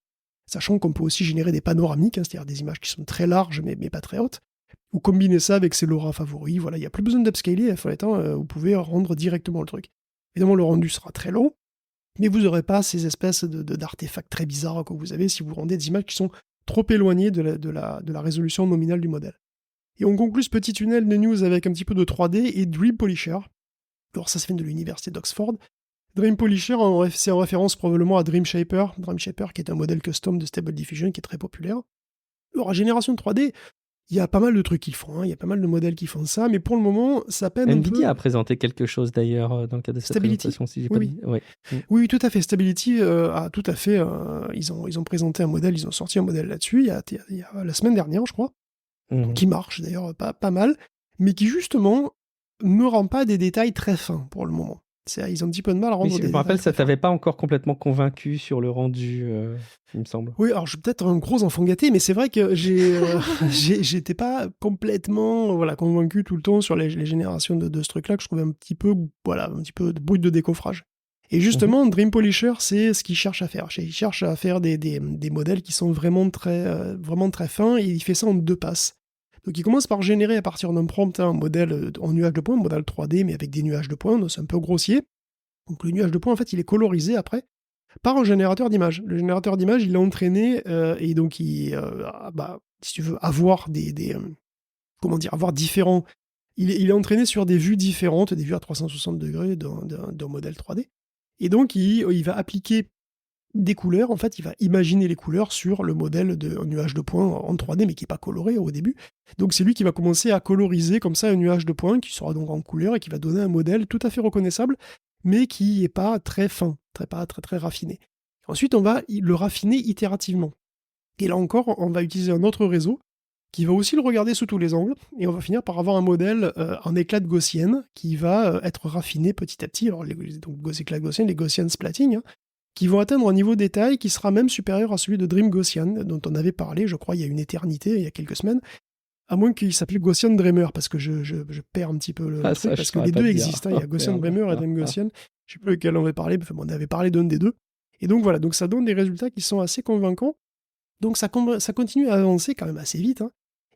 [SPEAKER 2] Sachant qu'on peut aussi générer des panoramiques, c'est-à-dire des images qui sont très larges, mais pas très hautes, ou combiner ça avec ses LoRa favoris. Voilà, il n'y a plus besoin d'upscaler, en fait, vous pouvez rendre directement le truc. Évidemment, le rendu sera très long, mais vous n'aurez pas ces espèces d'artefacts très bizarres que vous avez si vous rendez des images qui sont trop éloignées de la résolution nominale du modèle. Et on conclut ce petit tunnel de news avec un petit peu de 3D et Dream Polisher. Alors ça vient de l'université d'Oxford. Dream Polisher, c'est en référence probablement à Dream Shaper qui est un modèle custom de Stable Diffusion qui est très populaire. Alors, la génération 3D, il y a pas mal de trucs qu'ils font, il y a pas mal de modèles qui font ça, mais pour le moment, ça peine un peu...
[SPEAKER 1] NVIDIA a présenté quelque chose d'ailleurs dans le cadre de cette présentation, si j'ai pas dit.
[SPEAKER 2] Oui, tout à fait. Stability a tout à fait... ils ont présenté un modèle, ils ont sorti un modèle là-dessus, il y a la semaine dernière, je crois, qui marche d'ailleurs pas mal, mais qui justement ne rend pas des détails très fins pour le moment. Ils ont un petit peu de mal à rendre des détails.
[SPEAKER 1] Je me rappelle, ça t'avait pas encore complètement convaincu sur le rendu, il me semble.
[SPEAKER 2] Oui, alors je suis peut-être un gros enfant gâté, mais c'est vrai que j'étais pas complètement convaincu tout le temps sur les générations de ce truc-là, que je trouvais un petit peu de brut de décoffrage. Et justement, Dream Polisher, c'est ce qu'il cherche à faire. Il cherche à faire des modèles qui sont vraiment très fins, et il fait ça en 2 passes. Donc il commence par générer à partir d'un prompt un modèle en nuage de points, un modèle 3D, mais avec des nuages de points, donc c'est un peu grossier. Donc le nuage de points, en fait, il est colorisé après par un générateur d'images. Le générateur d'images, il l'a entraîné, et donc si tu veux avoir avoir différents... Il est entraîné sur des vues différentes, des vues à 360 degrés d'un modèle 3D. Et donc il va appliquer des couleurs, en fait, il va imaginer les couleurs sur le modèle d'un nuage de points en 3D, mais qui n'est pas coloré au début. Donc c'est lui qui va commencer à coloriser comme ça un nuage de points, qui sera donc en couleur, et qui va donner un modèle tout à fait reconnaissable, mais qui n'est pas très fin, très raffiné. Ensuite, on va le raffiner itérativement. Et là encore, on va utiliser un autre réseau qui va aussi le regarder sous tous les angles, et on va finir par avoir un modèle en éclat de gaussienne qui va être raffiné petit à petit. Alors, donc, éclats de gaussienne, les Gaussian splatting, qui vont atteindre un niveau de détail qui sera même supérieur à celui de Dream Gaussian, dont on avait parlé, je crois, il y a une éternité, il y a quelques semaines, à moins qu'il s'appelle Gaussian Dreamer, parce que je perds un petit peu le truc, parce que les deux existent, il y a Gaussian Dreamer et Dream Gaussian, je ne sais plus lequel on avait parlé, mais on avait parlé d'un des deux. Et donc voilà, donc ça donne des résultats qui sont assez convaincants, donc ça continue à avancer quand même assez vite, hein.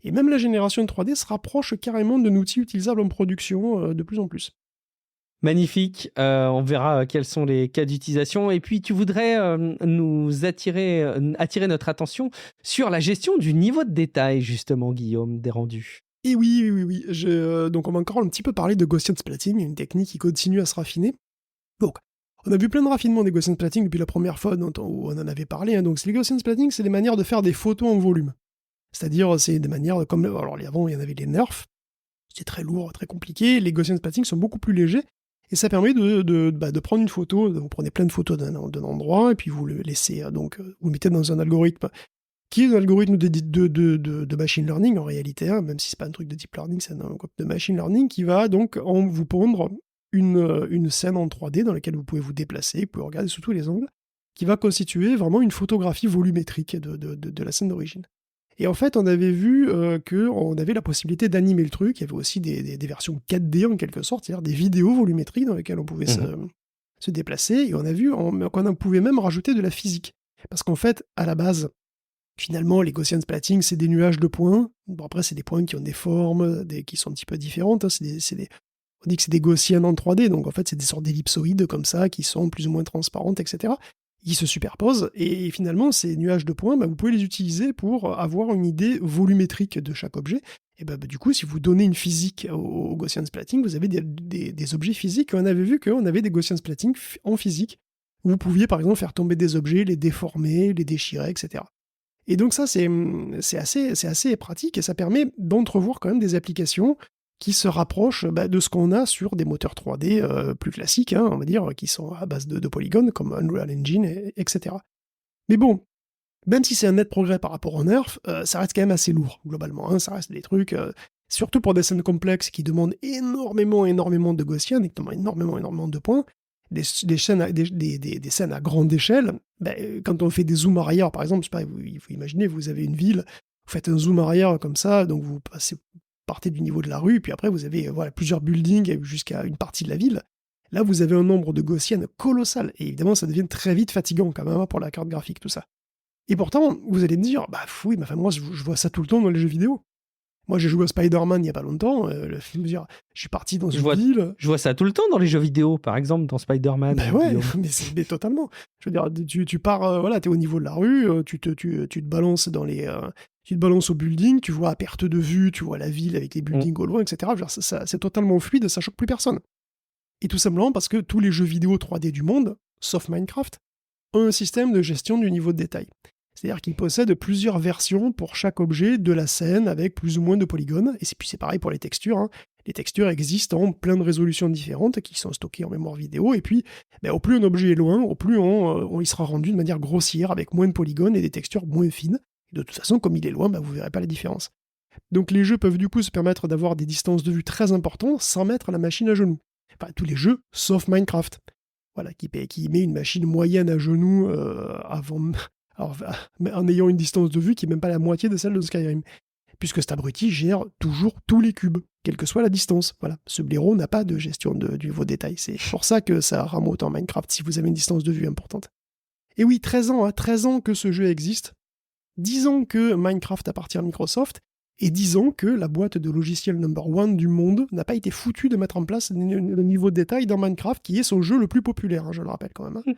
[SPEAKER 2] Et même la génération 3D se rapproche carrément d'un outil utilisable en production de plus en plus.
[SPEAKER 1] Magnifique, on verra quels sont les cas d'utilisation. Et puis tu voudrais nous attirer notre attention sur la gestion du niveau de détail, justement, Guillaume, des rendus.
[SPEAKER 2] Et oui. Donc on va encore un petit peu parler de Gaussian splatting, une technique qui continue à se raffiner. Donc, on a vu plein de raffinements des Gaussian splatting depuis la première fois où on en avait parlé, hein. Donc les Gaussian splatting, c'est des manières de faire des photos en volume. C'est-à-dire, c'est des manières comme... Alors avant, il y en avait les nerfs, c'était très lourd, très compliqué. Les Gaussian splatting sont beaucoup plus légers, et ça permet de prendre une photo, vous prenez plein de photos d'un endroit, et puis vous le laissez, donc vous le mettez dans un algorithme, qui est un algorithme de machine learning en réalité, hein, même si c'est pas un truc de deep learning, c'est un algorithme de machine learning qui va donc vous pondre une scène en 3D dans laquelle vous pouvez vous déplacer, vous pouvez regarder sous tous les angles, qui va constituer vraiment une photographie volumétrique de la scène d'origine. Et en fait, on avait vu qu'on avait la possibilité d'animer le truc. Il y avait aussi des versions 4D en quelque sorte, c'est-à-dire des vidéos volumétriques dans lesquelles on pouvait se déplacer. Et on a vu qu'on pouvait même rajouter de la physique. Parce qu'en fait, à la base, finalement, les Gaussian splatting, c'est des nuages de points. Bon, après, c'est des points qui ont des formes qui sont un petit peu différentes, hein. On dit que c'est des Gaussian en 3D, donc en fait, c'est des sortes d'ellipsoïdes comme ça, qui sont plus ou moins transparentes, etc. Ils se superposent, et finalement, ces nuages de points, vous pouvez les utiliser pour avoir une idée volumétrique de chaque objet. Et du coup, si vous donnez une physique au Gaussian splatting, vous avez des objets physiques. On avait vu qu'on avait des Gaussian splatting en physique. Vous pouviez, par exemple, faire tomber des objets, les déformer, les déchirer, etc. Et donc ça, c'est assez pratique, et ça permet d'entrevoir quand même des applications qui se rapprochent de ce qu'on a sur des moteurs 3D plus classiques, hein, on va dire, qui sont à base de polygones, comme Unreal Engine, etc. Mais bon, même si c'est un net progrès par rapport au Nerf, ça reste quand même assez lourd, globalement, hein. Ça reste des trucs, surtout pour des scènes complexes qui demandent énormément de Gaussian, et qui demandent énormément de points, des scènes à grande échelle. Quand on fait des zooms arrière, par exemple, je sais pas, il faut imaginer, vous avez une ville, vous faites un zoom arrière comme ça, donc vous partez du niveau de la rue, puis après vous avez plusieurs buildings jusqu'à une partie de la ville. Là, vous avez un nombre de Gaussian colossal, et évidemment, ça devient très vite fatigant quand même pour la carte graphique, tout ça. Et pourtant, vous allez me dire, oui, mais moi, je vois ça tout le temps dans les jeux vidéo. Moi, j'ai joué à Spider-Man il y a pas longtemps, je suis parti dans une ville...
[SPEAKER 1] Je vois ça tout le temps dans les jeux vidéo, par exemple, dans Spider-Man.
[SPEAKER 2] Ouais, mais totalement. Je veux dire, tu pars, t'es au niveau de la rue, tu te balances dans les... tu te balances au building, tu vois à perte de vue, tu vois la ville avec les buildings au loin, etc. Genre, c'est totalement fluide, ça choque plus personne. Et tout simplement parce que tous les jeux vidéo 3D du monde, sauf Minecraft, ont un système de gestion du niveau de détail. C'est-à-dire qu'ils possèdent plusieurs versions pour chaque objet de la scène avec plus ou moins de polygones. Et puis c'est pareil pour les textures, hein. Les textures existent en plein de résolutions différentes qui sont stockées en mémoire vidéo. Et puis, au plus un objet est loin, au plus il sera rendu de manière grossière avec moins de polygones et des textures moins fines. Et de toute façon, comme il est loin, vous ne verrez pas la différence. Donc les jeux peuvent du coup se permettre d'avoir des distances de vue très importantes sans mettre la machine à genoux. Enfin, tous les jeux, sauf Minecraft. Voilà, qui met une machine moyenne à genoux en ayant une distance de vue qui n'est même pas la moitié de celle de Skyrim. Puisque cet abruti gère toujours tous les cubes, quelle que soit la distance. Voilà. Ce blaireau n'a pas de gestion du niveau détail. C'est pour ça que ça rame autant Minecraft, si vous avez une distance de vue importante. Et oui, 13 ans que ce jeu existe, 10 ans que Minecraft appartient à Microsoft, et 10 ans que la boîte de logiciels number one du monde n'a pas été foutue de mettre en place le niveau de détail dans Minecraft, qui est son jeu le plus populaire, hein, je le rappelle quand même. Hein.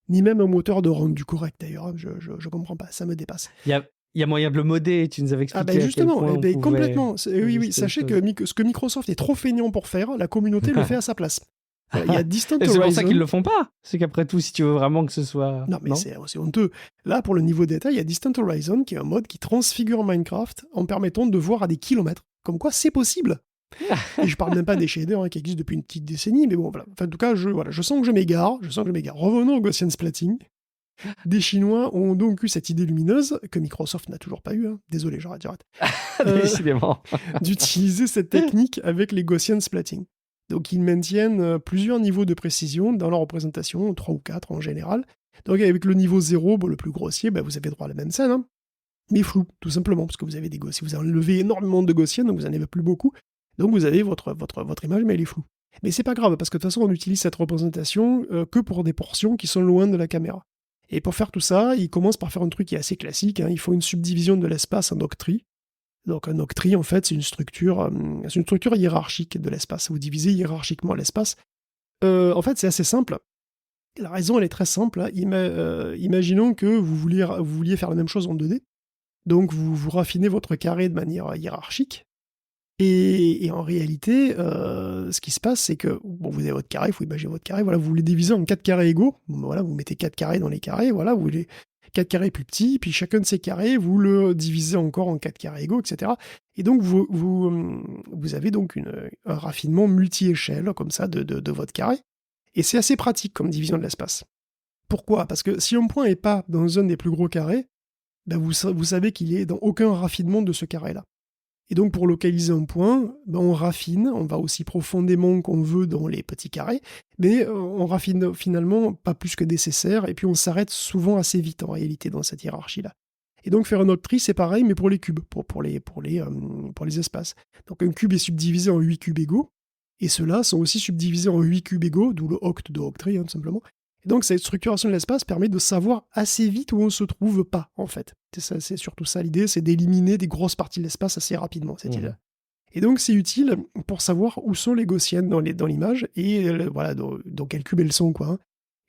[SPEAKER 2] Ni même un moteur de rendu correct d'ailleurs, hein, je comprends pas, ça me dépasse.
[SPEAKER 1] Il y a moyen de le modder, tu nous avais expliqué.
[SPEAKER 2] Justement,
[SPEAKER 1] à quel point
[SPEAKER 2] complètement. Oui, sachez que ce que Microsoft est trop feignant pour faire, la communauté le fait à sa place. Il y a Distant Horizon.
[SPEAKER 1] C'est pour ça qu'ils le font pas. C'est qu'après tout, si tu veux vraiment que ce soit...
[SPEAKER 2] Non, mais c'est honteux. Là, pour le niveau de détail, il y a Distant Horizon, qui est un mode qui transfigure Minecraft en permettant de voir à des kilomètres. Comme quoi, c'est possible. Et je parle même pas des shaders qui existent depuis une petite décennie, mais bon, voilà. Enfin, en tout cas, je sens que je m'égare. Revenons au Gaussian splatting. Des Chinois ont donc eu cette idée lumineuse, que Microsoft n'a toujours pas eu, hein. Désolé, j'arrête.
[SPEAKER 1] Décidément.
[SPEAKER 2] D'utiliser cette technique avec les Gaussian splatting. Donc ils maintiennent plusieurs niveaux de précision dans leur représentation, 3 ou 4 en général. Donc avec le niveau 0, le plus grossier, vous avez droit à la même scène, hein, mais flou, tout simplement, parce que vous avez des Gaussian. Vous enlevez énormément de Gaussian, donc vous n'en avez plus beaucoup. Donc vous avez votre image, mais elle est floue. Mais c'est pas grave, parce que de toute façon, on utilise cette représentation que pour des portions qui sont loin de la caméra. Et pour faire tout ça, ils commencent par faire un truc qui est assez classique, hein. Il faut une subdivision de l'espace en octries. Donc un octrie, en fait, c'est une structure hiérarchique de l'espace. Vous divisez hiérarchiquement l'espace. En fait, c'est assez simple. La raison, elle est très simple, hein. Imaginons que vous vouliez faire la même chose en 2D. Donc vous raffinez votre carré de manière hiérarchique. Et en réalité, ce qui se passe, c'est que vous avez votre carré, il faut imaginer votre carré, voilà, vous les divisez en 4 carrés égaux. Voilà, vous mettez 4 carrés dans les carrés, voilà, vous voulez 4 carrés plus petits, puis chacun de ces carrés, vous le divisez encore en 4 carrés égaux, etc. Et donc, vous avez donc un raffinement multi-échelle, comme ça, de votre carré. Et c'est assez pratique comme division de l'espace. Pourquoi ? Parce que si un point n'est pas dans un des plus gros carrés, vous savez qu'il est dans aucun raffinement de ce carré-là. Et donc, pour localiser un point, on raffine, on va aussi profondément qu'on veut dans les petits carrés, mais on raffine finalement pas plus que nécessaire, et puis on s'arrête souvent assez vite en réalité dans cette hiérarchie-là. Et donc, faire un octrie, c'est pareil, mais pour les cubes, pour les espaces. Donc, un cube est subdivisé en 8 cubes égaux, et ceux-là sont aussi subdivisés en 8 cubes égaux, d'où le oct de octrie, tout simplement. Et donc, cette structuration de l'espace permet de savoir assez vite où on se trouve pas, en fait. C'est surtout ça l'idée, c'est d'éliminer des grosses parties de l'espace assez rapidement, cette idée-là. Et donc, c'est utile pour savoir où sont les gaussiennes dans l'image, et voilà, dans quel cube elles sont, quoi. Hein.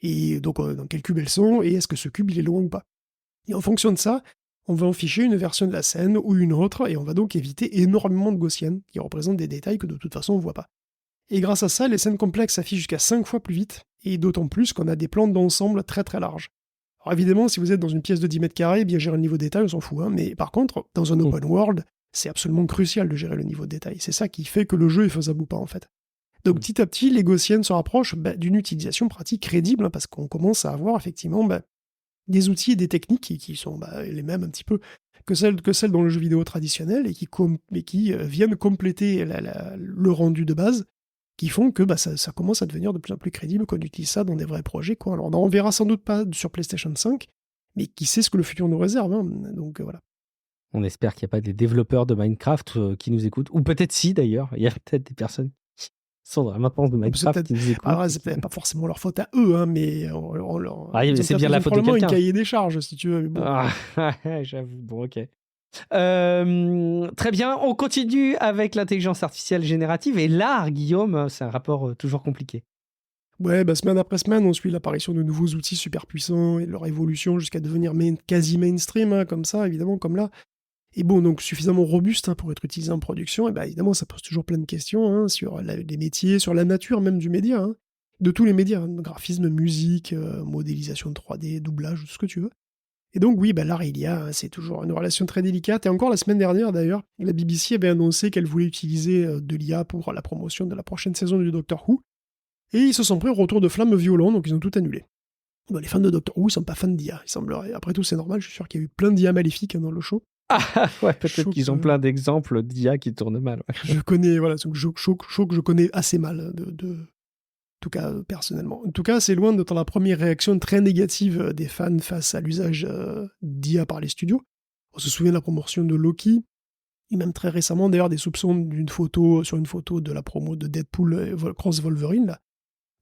[SPEAKER 2] Et donc, dans quel cube elles sont, et est-ce que ce cube, il est loin ou pas. Et en fonction de ça, on va en ficher une version de la scène ou une autre, et on va donc éviter énormément de gaussiennes, qui représentent des détails que de toute façon, on voit pas. Et grâce à ça, les scènes complexes s'affichent jusqu'à 5 fois plus vite, et d'autant plus qu'on a des plans d'ensemble très très larges. Alors évidemment, si vous êtes dans une pièce de 10 mètres carrés, bien gérer le niveau de détail, on s'en fout, hein, mais par contre, dans un open world, c'est absolument crucial de gérer le niveau de détail. C'est ça qui fait que le jeu est faisable ou pas, en fait. Donc petit à petit, les gaussiennes se rapprochent d'une utilisation pratique crédible, hein, parce qu'on commence à avoir effectivement des outils et des techniques qui sont les mêmes un petit peu que celles dans le jeu vidéo traditionnel, et qui viennent compléter le rendu de base, qui font que ça commence à devenir de plus en plus crédible qu'on utilise ça dans des vrais projets, quoi. Alors on verra sans doute pas sur PlayStation 5, mais qui sait ce que le futur nous réserve, hein. Donc voilà.
[SPEAKER 1] On espère qu'il n'y a pas des développeurs de Minecraft qui nous écoutent, ou peut-être si d'ailleurs, il y a peut-être des personnes qui sont dans la maintenance de Minecraft qui nous écoutent.
[SPEAKER 2] Alors c'est peut-être pas forcément leur faute à eux, hein, mais
[SPEAKER 1] c'est bien la faute de quelqu'un.
[SPEAKER 2] Un cahier des charges, si tu veux. Mais bon.
[SPEAKER 1] J'avoue, bon, ok. Très bien, on continue avec l'intelligence artificielle générative, et là, Guillaume, c'est un rapport toujours compliqué.
[SPEAKER 2] Ouais, semaine après semaine, on suit l'apparition de nouveaux outils super puissants et leur évolution jusqu'à devenir quasi mainstream, hein, comme ça, évidemment, comme là. Et bon, donc suffisamment robuste, hein, pour être utilisé en production, et évidemment, ça pose toujours plein de questions, hein, sur les métiers, sur la nature même du média, hein, de tous les médias, hein, graphisme, musique, modélisation de 3D, doublage, tout ce que tu veux. Et donc oui, là, c'est toujours une relation très délicate. Et encore la semaine dernière, d'ailleurs, la BBC avait annoncé qu'elle voulait utiliser de l'IA pour la promotion de la prochaine saison du Doctor Who. Et ils se sont pris un retour de flamme violent, donc ils ont tout annulé. Les fans de Doctor Who ne sont pas fans d'IA, il semblerait. Après tout, c'est normal, je suis sûr qu'il y a eu plein d'IA maléfiques, hein, dans le show.
[SPEAKER 1] Ah ouais, peut-être qu'ils ont plein d'exemples d'IA qui tournent mal. Ouais.
[SPEAKER 2] Je connais, voilà, show que je connais assez mal, en tout cas, personnellement. En tout cas, c'est loin d'être la première réaction très négative des fans face à l'usage d'IA par les studios. On se souvient de la promotion de Loki, et même très récemment, d'ailleurs, des soupçons sur une photo de la promo de Deadpool Cross Wolverine, là.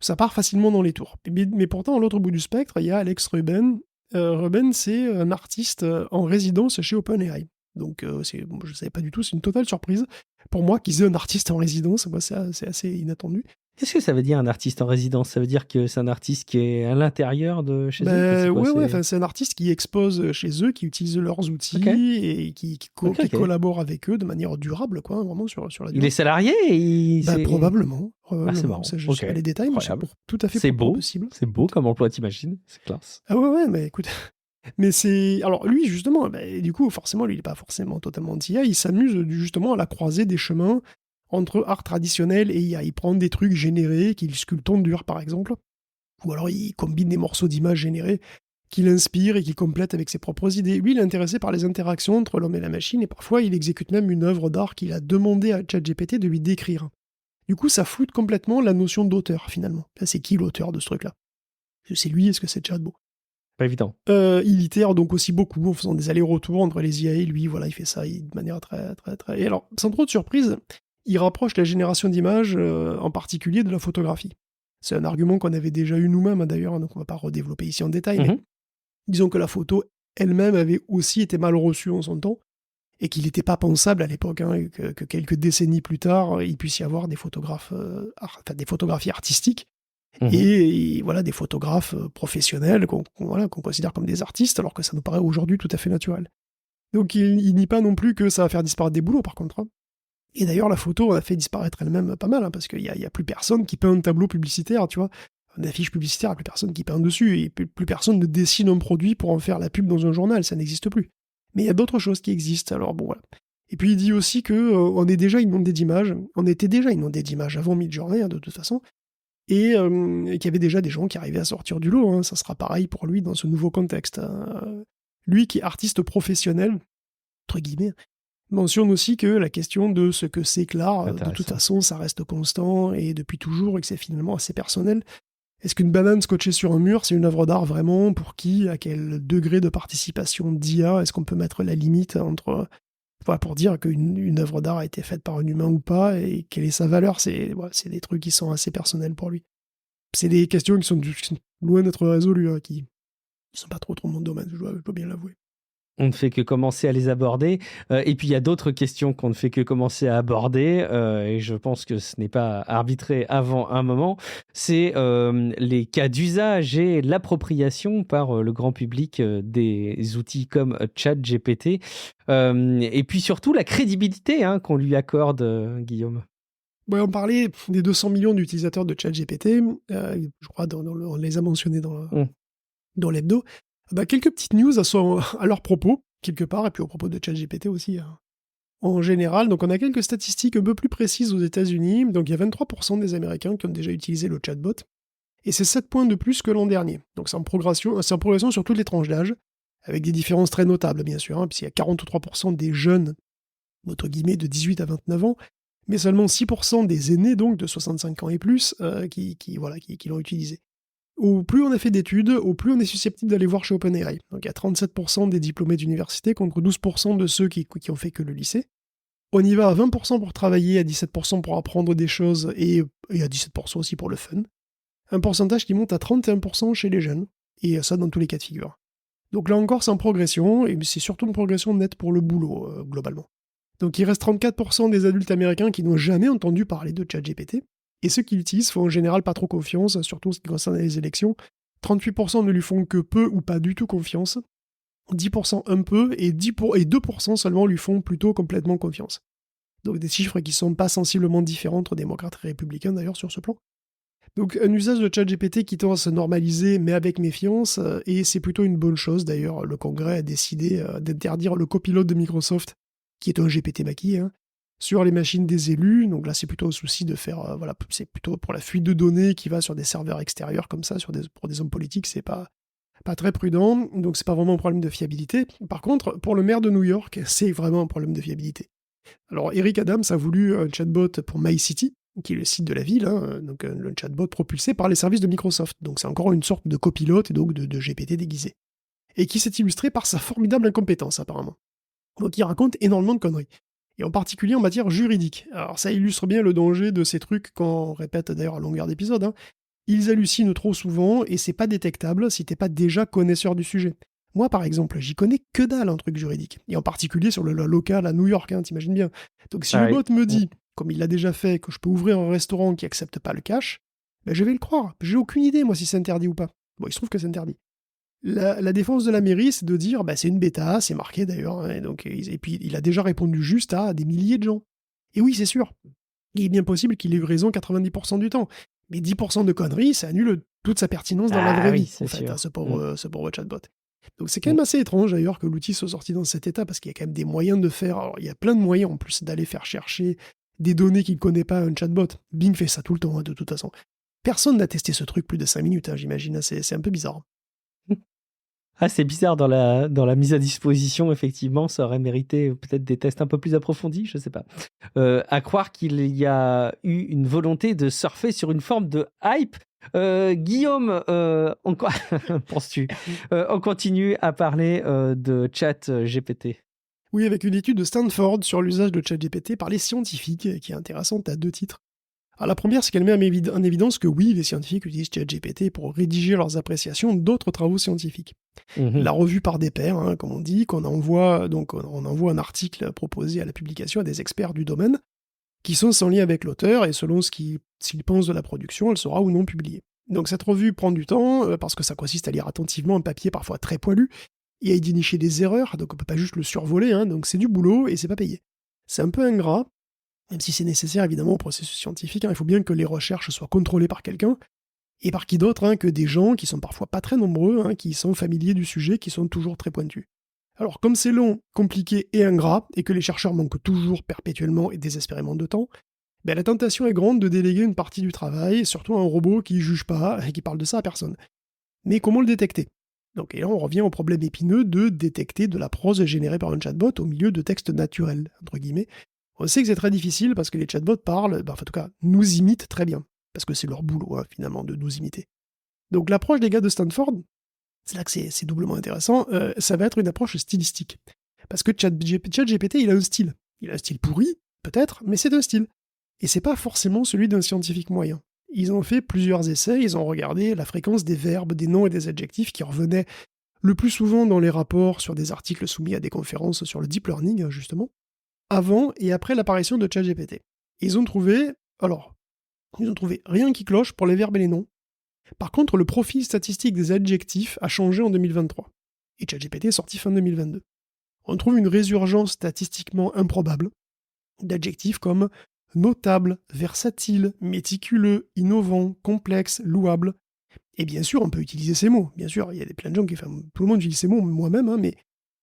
[SPEAKER 2] Ça part facilement dans les tours. Mais pourtant, à l'autre bout du spectre, il y a Alex Ruben. Ruben, c'est un artiste en résidence chez OpenAI. Donc, je ne savais pas du tout, c'est une totale surprise pour moi qu'ils aient un artiste en résidence. Moi, c'est assez inattendu.
[SPEAKER 1] Qu'est-ce que ça veut dire, un artiste en résidence ? Ça veut dire que c'est un artiste qui est à l'intérieur de chez eux ?
[SPEAKER 2] Ouais, c'est un artiste qui expose chez eux, qui utilise leurs outils, et qui collabore avec eux de manière durable, quoi, vraiment sur la durée.
[SPEAKER 1] Il est salarié
[SPEAKER 2] probablement.
[SPEAKER 1] C'est marrant.
[SPEAKER 2] Je ne sais pas les détails, mais c'est tout à fait possible.
[SPEAKER 1] C'est beau comme emploi, t'imagines ? C'est classe.
[SPEAKER 2] Ah ouais, mais écoute... Mais c'est... Alors lui, justement, du coup, forcément, lui, il n'est pas forcément totalement anti-IA, il s'amuse justement à la croisée des chemins entre art traditionnel et IA. Il prend des trucs générés qu'il sculpte en dur, par exemple, ou alors il combine des morceaux d'images générées qu'il inspire et qu'il complète avec ses propres idées. Lui, il est intéressé par les interactions entre l'homme et la machine, et parfois il exécute même une œuvre d'art qu'il a demandé à ChatGPT de lui décrire. Du coup, ça floute complètement la notion d'auteur, finalement. Là, c'est qui l'auteur de ce truc-là? Est-ce que c'est lui? Est-ce que c'est Chatbot?
[SPEAKER 1] Pas évident.
[SPEAKER 2] Il itère donc aussi beaucoup en faisant des allers-retours entre les IA et lui. Voilà, il fait ça de manière très, très, très... Et alors, sans trop de surprise, il rapproche la génération d'images, en particulier de la photographie. C'est un argument qu'on avait déjà eu nous-mêmes, hein, d'ailleurs, donc on va pas redévelopper ici en détail, mais disons que la photo elle-même avait aussi été mal reçue en son temps, et qu'il n'était pas pensable à l'époque, hein, que quelques décennies plus tard, il puisse y avoir des des photographies artistiques, et voilà, des photographes professionnels qu'on considère comme des artistes, alors que ça nous paraît aujourd'hui tout à fait naturel. Donc il nie pas non plus que ça va faire disparaître des boulots, par contre. Hein. Et d'ailleurs, la photo a fait disparaître elle-même pas mal, hein, parce qu'il y a plus personne qui peint un tableau publicitaire, tu vois. Une affiche publicitaire, il n'y a plus personne qui peint dessus, et plus personne ne dessine un produit pour en faire la pub dans un journal, ça n'existe plus. Mais il y a d'autres choses qui existent, alors bon, voilà. Et puis il dit aussi que on est déjà inondé d'images, on était déjà inondé d'images avant Midjourney, hein, de toute façon, et qu'il y avait déjà des gens qui arrivaient à sortir du lot, hein. Ça sera pareil pour lui dans ce nouveau contexte. Hein. Lui qui est artiste professionnel, entre guillemets, mentionne aussi que la question de ce que c'est que l'art, de toute façon, ça reste constant et depuis toujours, et que c'est finalement assez personnel. Est-ce qu'une banane scotchée sur un mur, c'est une œuvre d'art vraiment? Pour qui? À quel degré de participation d'IA? Est-ce qu'on peut mettre la limite entre... Voilà, pour dire qu'une œuvre d'art a été faite par un humain ou pas, et quelle est sa valeur? C'est des trucs qui sont assez personnels pour lui. C'est des questions qui sont loin d'être résolues, hein, qui sont pas trop mon domaine, je dois bien l'avouer.
[SPEAKER 1] On ne fait que commencer à les aborder. Et puis, il y a d'autres questions qu'on ne fait que commencer à aborder. Et je pense que ce n'est pas arbitré avant un moment. C'est les cas d'usage et l'appropriation par le grand public des outils comme ChatGPT. Et puis surtout, la crédibilité qu'on lui accorde, Guillaume.
[SPEAKER 2] Ouais, on parlait des 200 millions d'utilisateurs de ChatGPT. Je crois on les a mentionnés dans l'hebdo. Quelques petites news à leur propos, quelque part, et puis au propos de ChatGPT aussi, en général. Donc on a quelques statistiques un peu plus précises aux États-Unis. Donc il y a 23% des Américains qui ont déjà utilisé le chatbot, et c'est 7 points de plus que l'an dernier. Donc c'est en progression sur toutes les tranches d'âge, avec des différences très notables, bien sûr, hein, puisqu'il y a 43% des jeunes, entre guillemets, de 18 à 29 ans, mais seulement 6% des aînés, donc de 65 ans et plus, qui l'ont utilisé. Au plus on a fait d'études, au plus on est susceptible d'aller voir chez OpenAI. Donc il y a 37% des diplômés d'université contre 12% de ceux qui ont fait que le lycée. On y va à 20% pour travailler, à 17% pour apprendre des choses, et à 17% aussi pour le fun. Un pourcentage qui monte à 31% chez les jeunes, et ça dans tous les cas de figure. Donc là encore, c'est en progression, et c'est surtout une progression nette pour le boulot, globalement. Donc il reste 34% des adultes américains qui n'ont jamais entendu parler de ChatGPT, et ceux qui l'utilisent font en général pas trop confiance, surtout en ce qui concerne les élections. 38% ne lui font que peu ou pas du tout confiance, 10% un peu, et 2% seulement lui font plutôt complètement confiance. Donc des chiffres qui sont pas sensiblement différents entre démocrates et républicains d'ailleurs sur ce plan. Donc un usage de ChatGPT qui tend à se normaliser, mais avec méfiance, et c'est plutôt une bonne chose d'ailleurs. Le Congrès a décidé d'interdire le copilote de Microsoft, qui est un GPT maquillé, hein, sur les machines des élus. Donc là, c'est plutôt un souci de faire... c'est plutôt pour la fuite de données qui va sur des serveurs extérieurs comme ça, pour des hommes politiques, c'est pas très prudent, donc c'est pas vraiment un problème de fiabilité. Par contre, pour le maire de New York, c'est vraiment un problème de fiabilité. Alors, Eric Adams a voulu un chatbot pour MyCity, qui est le site de la ville, hein, donc le chatbot propulsé par les services de Microsoft. Donc c'est encore une sorte de copilote, et donc de GPT déguisé. Et qui s'est illustré par sa formidable incompétence, apparemment. Donc il raconte énormément de conneries. Et en particulier en matière juridique. Alors ça illustre bien le danger de ces trucs qu'on répète d'ailleurs à longueur d'épisode. Hein. Ils hallucinent trop souvent et c'est pas détectable si t'es pas déjà connaisseur du sujet. Moi par exemple, j'y connais que dalle en truc juridique. Et en particulier sur le local à New York, hein, t'imagines bien. Donc si le bot me dit, comme il l'a déjà fait, que je peux ouvrir un restaurant qui accepte pas le cash, ben je vais le croire. J'ai aucune idée moi si c'est interdit ou pas. Bon, il se trouve que c'est interdit. La défense de la mairie, c'est de dire, c'est une bêta, c'est marqué d'ailleurs, hein, et puis il a déjà répondu juste à des milliers de gens. Et oui, c'est sûr, il est bien possible qu'il ait eu raison 90% du temps, mais 10% de conneries, ça annule toute sa pertinence dans la vraie vie, en fait, hein, ce pauvre chatbot. Donc c'est quand même assez étrange d'ailleurs que l'outil soit sorti dans cet état, parce qu'il y a quand même des moyens de faire, alors il y a plein de moyens en plus d'aller faire chercher des données qu'il ne connaît pas un chatbot. Bing fait ça tout le temps, hein, de toute façon. Personne n'a testé ce truc plus de 5 minutes, hein, j'imagine, c'est un peu bizarre.
[SPEAKER 1] Ah, c'est bizarre dans la mise à disposition, effectivement, ça aurait mérité peut-être des tests un peu plus approfondis, je sais pas. À croire qu'il y a eu une volonté de surfer sur une forme de hype. Guillaume, penses-tu on continue à parler de chat GPT.
[SPEAKER 2] Oui, avec une étude de Stanford sur l'usage de ChatGPT par les scientifiques, qui est intéressante à 2 titres. Alors la première, c'est qu'elle met en évidence que oui, les scientifiques utilisent ChatGPT pour rédiger leurs appréciations d'autres travaux scientifiques. La revue par des pairs, hein, comme on dit, qu'on envoie, donc on envoie un article proposé à la publication à des experts du domaine, qui sont sans lien avec l'auteur, et selon s'ils pensent de la production, elle sera ou non publiée. Donc cette revue prend du temps, parce que ça consiste à lire attentivement un papier parfois très poilu, et à y dénicher des erreurs, donc on peut pas juste le survoler, hein, donc c'est du boulot et c'est pas payé. C'est un peu ingrat, même si c'est nécessaire évidemment au processus scientifique, hein, il faut bien que les recherches soient contrôlées par quelqu'un, et par qui d'autre hein, que des gens qui sont parfois pas très nombreux, hein, qui sont familiers du sujet, qui sont toujours très pointus. Alors comme c'est long, compliqué et ingrat, et que les chercheurs manquent toujours perpétuellement et désespérément de temps, ben la tentation est grande de déléguer une partie du travail, surtout à un robot qui juge pas et qui parle de ça à personne. Mais comment le détecter ? Donc, et là, on revient au problème épineux de détecter de la prose générée par un chatbot au milieu de textes naturels, entre guillemets. On sait que c'est très difficile parce que les chatbots parlent, en tout cas, nous imitent très bien. Parce que c'est leur boulot, hein, finalement, de nous imiter. Donc, l'approche des gars de Stanford, c'est là que c'est doublement intéressant, ça va être une approche stylistique. Parce que ChatGPT, il a un style. Il a un style pourri, peut-être, mais c'est un style. Et c'est pas forcément celui d'un scientifique moyen. Ils ont fait plusieurs essais, ils ont regardé la fréquence des verbes, des noms et des adjectifs qui revenaient le plus souvent dans les rapports sur des articles soumis à des conférences sur le deep learning, justement, avant et après l'apparition de ChatGPT. Ils ont trouvé rien qui cloche pour les verbes et les noms. Par contre, le profil statistique des adjectifs a changé en 2023. Et ChatGPT est sorti fin 2022. On trouve une résurgence statistiquement improbable d'adjectifs comme notable, versatile, méticuleux, innovant, complexe, louable. Et bien sûr, on peut utiliser ces mots. Bien sûr, il y a plein de gens tout le monde utilise ces mots, moi-même, hein, mais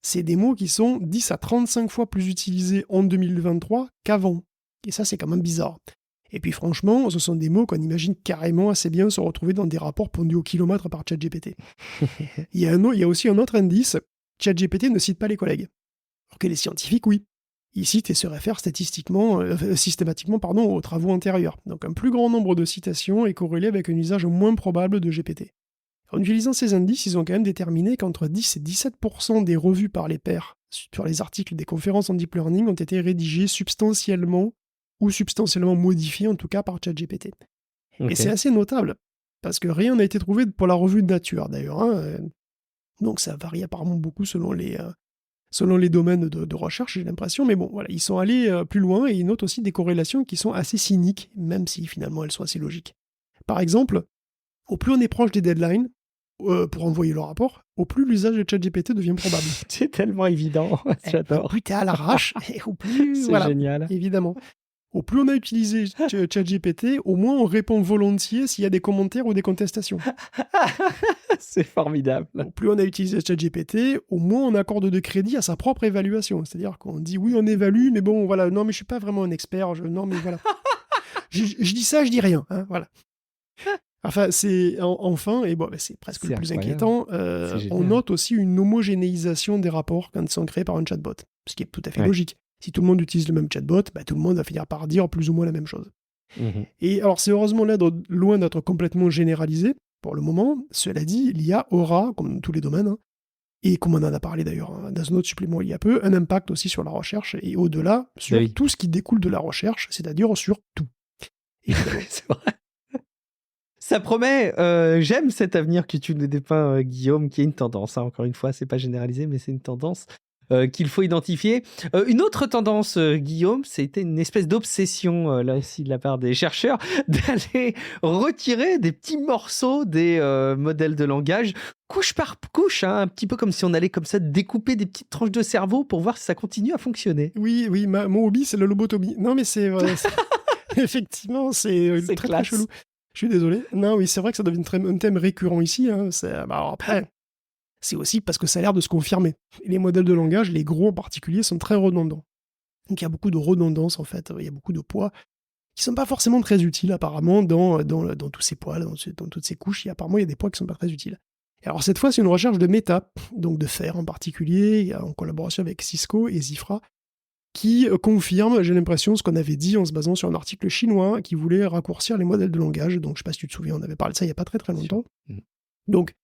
[SPEAKER 2] c'est des mots qui sont 10 à 35 fois plus utilisés en 2023 qu'avant. Et ça, c'est quand même bizarre. Et puis franchement, ce sont des mots qu'on imagine carrément assez bien se retrouver dans des rapports pondus au kilomètre par ChatGPT. Il y a aussi un autre indice, ChatGPT ne cite pas les collègues. Alors que les scientifiques, oui. Ils citent et se réfèrent systématiquement aux travaux antérieurs. Donc un plus grand nombre de citations est corrélé avec un usage moins probable de GPT. En utilisant ces indices, ils ont quand même déterminé qu'entre 10 et 17% des revues par les pairs sur les articles des conférences en deep learning ont été rédigés substantiellement ou substantiellement modifiés, en tout cas par ChatGPT. Okay. Et c'est assez notable, parce que rien n'a été trouvé pour la revue de Nature, d'ailleurs. Hein. Donc ça varie apparemment beaucoup selon les domaines de recherche, j'ai l'impression, mais bon, voilà, ils sont allés plus loin et ils notent aussi des corrélations qui sont assez cyniques, même si finalement elles sont assez logiques. Par exemple, au plus on est proche des deadlines, pour envoyer le rapport, au plus l'usage de ChatGPT devient probable.
[SPEAKER 1] C'est tellement évident, j'adore.
[SPEAKER 2] Au plus t'es à l'arrache, et au plus...
[SPEAKER 1] C'est génial.
[SPEAKER 2] Évidemment. Au plus on a utilisé ChatGPT, au moins on répond volontiers s'il y a des commentaires ou des contestations.
[SPEAKER 1] C'est formidable.
[SPEAKER 2] Au plus on a utilisé ChatGPT, au moins on accorde de crédit à sa propre évaluation. C'est-à-dire qu'on dit oui, on évalue, mais bon, voilà, non, mais je suis pas vraiment un expert. Non, mais voilà. je dis ça, je dis rien. Hein, voilà. Enfin, enfin, et bon, c'est presque le plus inquiétant, on note aussi une homogénéisation des rapports quand ils sont créés par un chatbot. Ce qui est tout à fait logique. Si tout le monde utilise le même chatbot, tout le monde va finir par dire plus ou moins la même chose. Et alors, c'est heureusement là loin d'être complètement généralisé, pour le moment. Cela dit, l'IA aura, comme dans tous les domaines, hein, et comme on en a parlé d'ailleurs dans un autre supplément il y a peu, un impact aussi sur la recherche, et au-delà, sur tout ce qui découle de la recherche, c'est-à-dire sur tout.
[SPEAKER 1] C'est vrai. Ça promet, j'aime cet avenir que tu nous dépeins, Guillaume, qui est une tendance, hein, encore une fois, c'est pas généralisé, mais c'est une tendance qu'il faut identifier. Une autre tendance, Guillaume, c'était une espèce d'obsession, là aussi, de la part des chercheurs, d'aller retirer des petits morceaux des modèles de langage, couche par couche, hein, un petit peu comme si on allait comme ça découper des petites tranches de cerveau pour voir si ça continue à fonctionner.
[SPEAKER 2] Oui, mon hobby, c'est la lobotomie. Non, mais c'est vrai. Effectivement, c'est très, très chelou. Je suis désolé. Non, oui, c'est vrai que ça devient un thème récurrent ici. Hein. Alors après, c'est aussi parce que ça a l'air de se confirmer. Et les modèles de langage, les gros en particulier, sont très redondants. Donc il y a beaucoup de redondance, en fait. Il y a beaucoup de poids qui ne sont pas forcément très utiles, apparemment, dans tous ces poids, dans toutes ces couches. Apparemment, il y a des poids qui ne sont pas très utiles. Alors cette fois, c'est une recherche de méta, donc de Fer en particulier, en collaboration avec Cisco et Zifra, qui confirme, j'ai l'impression, ce qu'on avait dit en se basant sur un article chinois qui voulait raccourcir les modèles de langage. Donc je sais pas si tu te souviens, on avait parlé de ça il n'y a pas très très longtemps. Donc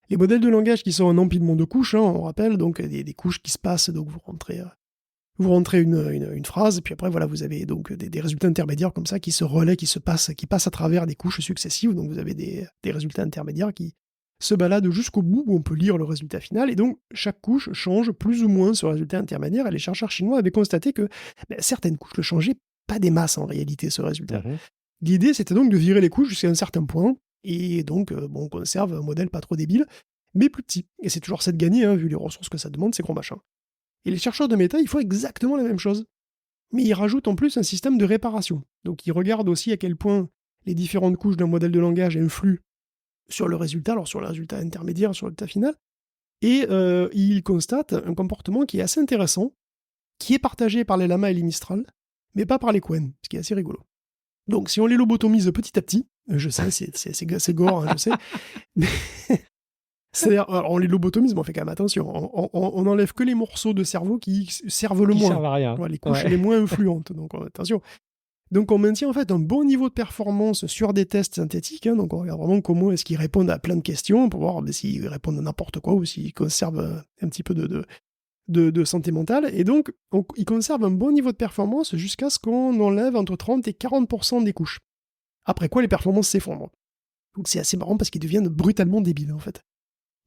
[SPEAKER 2] les modèles de langage qui sont un empilement de couches, on rappelle, donc des couches qui se passent, donc vous rentrez une phrase, puis après voilà, vous avez donc des résultats intermédiaires comme ça qui se relaient, qui passent à travers des couches successives, donc vous avez des résultats intermédiaires qui se baladent jusqu'au bout où on peut lire le résultat final, et donc chaque couche change plus ou moins ce résultat intermédiaire, et les chercheurs chinois avaient constaté que certaines couches ne changeaient pas des masses en réalité ce résultat. L'idée c'était donc de virer les couches jusqu'à un certain point, et donc on conserve un modèle pas trop débile, mais plus petit. Et c'est toujours ça de gagner, vu les ressources que ça demande, ces gros machins. Et les chercheurs de méta, ils font exactement la même chose. Mais ils rajoutent en plus un système de réparation. Donc ils regardent aussi à quel point les différentes couches d'un modèle de langage influent sur le résultat, alors sur le résultat intermédiaire, sur le résultat final. Et ils constatent un comportement qui est assez intéressant, qui est partagé par les lamas et les Mistral, mais pas par les Qwen, ce qui est assez rigolo. Donc si on les lobotomise petit à petit, je sais, c'est gore, je sais, mais... C'est-à-dire, on les lobotomise, mais on fait quand même attention. On enlève que les morceaux de cerveau qui servent le moins.
[SPEAKER 1] Servent à rien.
[SPEAKER 2] Les couches les moins influentes. Donc attention. Donc on maintient en fait un bon niveau de performance sur des tests synthétiques. Donc on regarde vraiment comment est-ce qu'ils répondent à plein de questions pour voir s'ils répondent à n'importe quoi ou s'ils conservent un petit peu de santé mentale. Et donc ils conservent un bon niveau de performance jusqu'à ce qu'on enlève entre 30 et 40% des couches. Après quoi les performances s'effondrent. Donc c'est assez marrant parce qu'ils deviennent brutalement débiles en fait.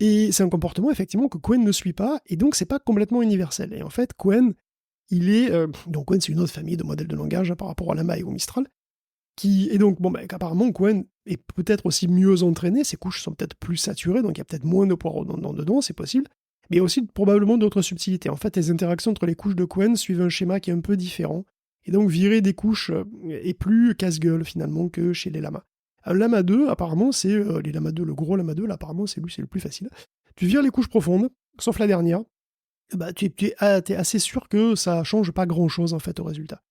[SPEAKER 2] Et c'est un comportement, effectivement, que Qwen ne suit pas, et donc c'est pas complètement universel. Et en fait, Qwen, il est... donc Qwen, c'est une autre famille de modèles de langage par rapport à Lama et au Mistral, et donc, qu'apparemment, Qwen est peut-être aussi mieux entraîné, ses couches sont peut-être plus saturées, donc il y a peut-être moins de poids redondants dedans, c'est possible, mais il y a aussi probablement d'autres subtilités. En fait, les interactions entre les couches de Qwen suivent un schéma qui est un peu différent, et donc virer des couches est plus casse-gueule, finalement, que chez les Lamas. Un Lama 2, apparemment, c'est les Lama 2, le gros Lama 2, là, apparemment, c'est le plus facile. Tu vires les couches profondes, sauf la dernière, tu es assez sûr que ça change pas grand-chose, en fait, au résultat.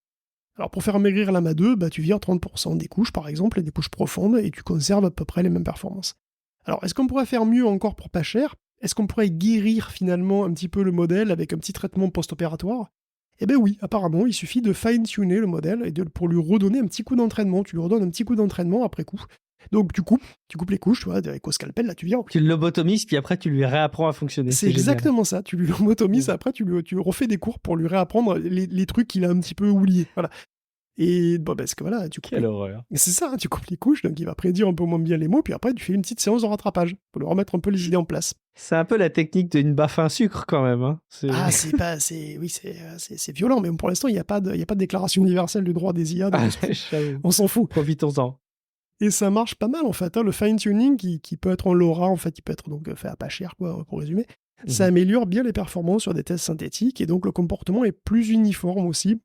[SPEAKER 2] Alors, pour faire maigrir Lama 2, tu vires 30% des couches, par exemple, et des couches profondes, et tu conserves à peu près les mêmes performances. Alors, est-ce qu'on pourrait faire mieux encore pour pas cher ? Est-ce qu'on pourrait guérir, finalement, un petit peu le modèle avec un petit traitement post-opératoire ? Eh bien oui, apparemment, il suffit de fine-tuner le modèle pour lui redonner un petit coup d'entraînement. Tu lui redonnes un petit coup d'entraînement après coup. Donc tu coupes les couches, tu vois, avec au scalpel, là tu viens.
[SPEAKER 1] Tu le lobotomises, puis après tu lui réapprends à fonctionner.
[SPEAKER 2] C'est exactement ça, tu lui lobotomises, après tu refais des cours pour lui réapprendre les trucs qu'il a un petit peu oubliés. Voilà. Et parce que voilà, tu coupes.
[SPEAKER 1] Quelle horreur.
[SPEAKER 2] C'est ça, tu coupes les couches, donc il va prédire un peu moins bien les mots, puis après tu fais une petite séance de rattrapage pour lui remettre un peu les idées en place.
[SPEAKER 1] C'est un peu la technique d'une baffe à un sucre quand même. Hein.
[SPEAKER 2] C'est violent, mais pour l'instant il n'y a pas de déclaration universelle du droit des IA, donc on s'en fout.
[SPEAKER 1] Profitons-en.
[SPEAKER 2] Et ça marche pas mal en fait, le fine-tuning qui peut être en LoRa, en fait, qui peut être donc fait à pas cher, quoi, pour résumer. Ça améliore bien les performances sur des tests synthétiques, et donc le comportement est plus uniforme aussi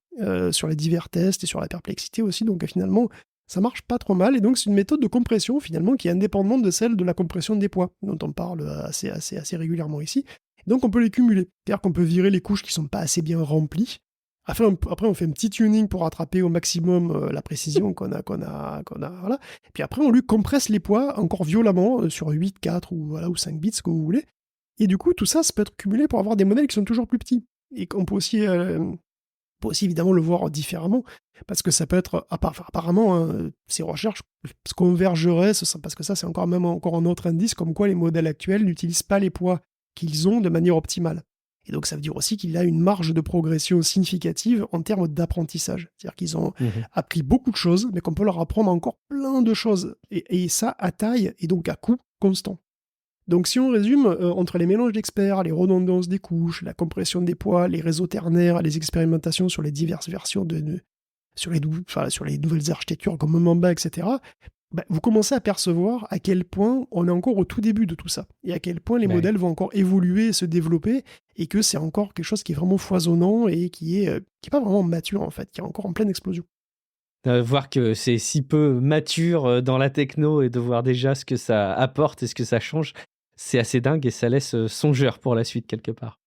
[SPEAKER 2] sur les divers tests et sur la perplexité aussi, donc finalement ça marche pas trop mal, et donc c'est une méthode de compression finalement qui est indépendante de celle de la compression des poids, dont on parle assez régulièrement ici. Donc on peut les cumuler, c'est-à-dire qu'on peut virer les couches qui sont pas assez bien remplies. Après, on fait un petit tuning pour rattraper au maximum la précision qu'on a, voilà. Et puis après, on lui compresse les poids encore violemment sur 8, 4 ou 5 bits, ce que vous voulez. Et du coup, tout ça, ça peut être cumulé pour avoir des modèles qui sont toujours plus petits. Et qu'on peut aussi évidemment le voir différemment, parce que ça peut être, apparemment, ces recherches, ce convergerait, parce que ça, c'est encore un autre indice, comme quoi les modèles actuels n'utilisent pas les poids qu'ils ont de manière optimale. Et donc ça veut dire aussi qu'il y a une marge de progression significative en termes d'apprentissage. C'est-à-dire qu'ils ont appris beaucoup de choses, mais qu'on peut leur apprendre encore plein de choses. Et ça à taille et donc à coût constant. Donc si on résume, entre les mélanges d'experts, les redondances des couches, la compression des poids, les réseaux ternaires, les expérimentations sur les diverses versions sur les nouvelles architectures comme Mamba, etc., vous commencez à percevoir à quel point on est encore au tout début de tout ça, et à quel point les modèles vont encore évoluer et se développer, et que c'est encore quelque chose qui est vraiment foisonnant et qui est pas vraiment mature en fait, qui est encore en pleine explosion.
[SPEAKER 1] Voir que c'est si peu mature dans la techno et de voir déjà ce que ça apporte et ce que ça change, c'est assez dingue et ça laisse songeur pour la suite quelque part.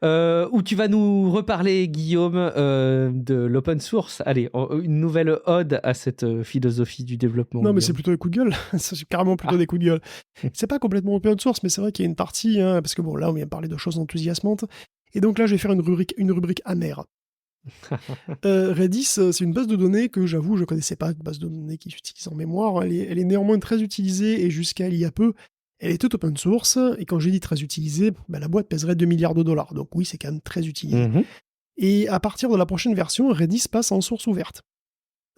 [SPEAKER 1] Où tu vas nous reparler, Guillaume, de l'open source. Allez, une nouvelle ode à cette philosophie du développement.
[SPEAKER 2] Non, mais
[SPEAKER 1] Guillaume.
[SPEAKER 2] c'est plutôt des coups de gueule. C'est carrément plutôt des coups de gueule. C'est pas complètement open source, mais c'est vrai qu'il y a une partie, hein, parce que bon, là, on vient de parler de choses enthousiasmantes. Et donc là, je vais faire une rubrique amère. Redis, c'est une base de données que j'avoue, je connaissais pas, une base de données qui s'utilise en mémoire. Elle est néanmoins très utilisée et jusqu'à il y a peu, elle est toute open source. Et quand j'ai dit très utilisée, la boîte pèserait 2 milliards de dollars. Donc oui, c'est quand même très utilisé. Et à partir de la prochaine version, Redis passe en source ouverte.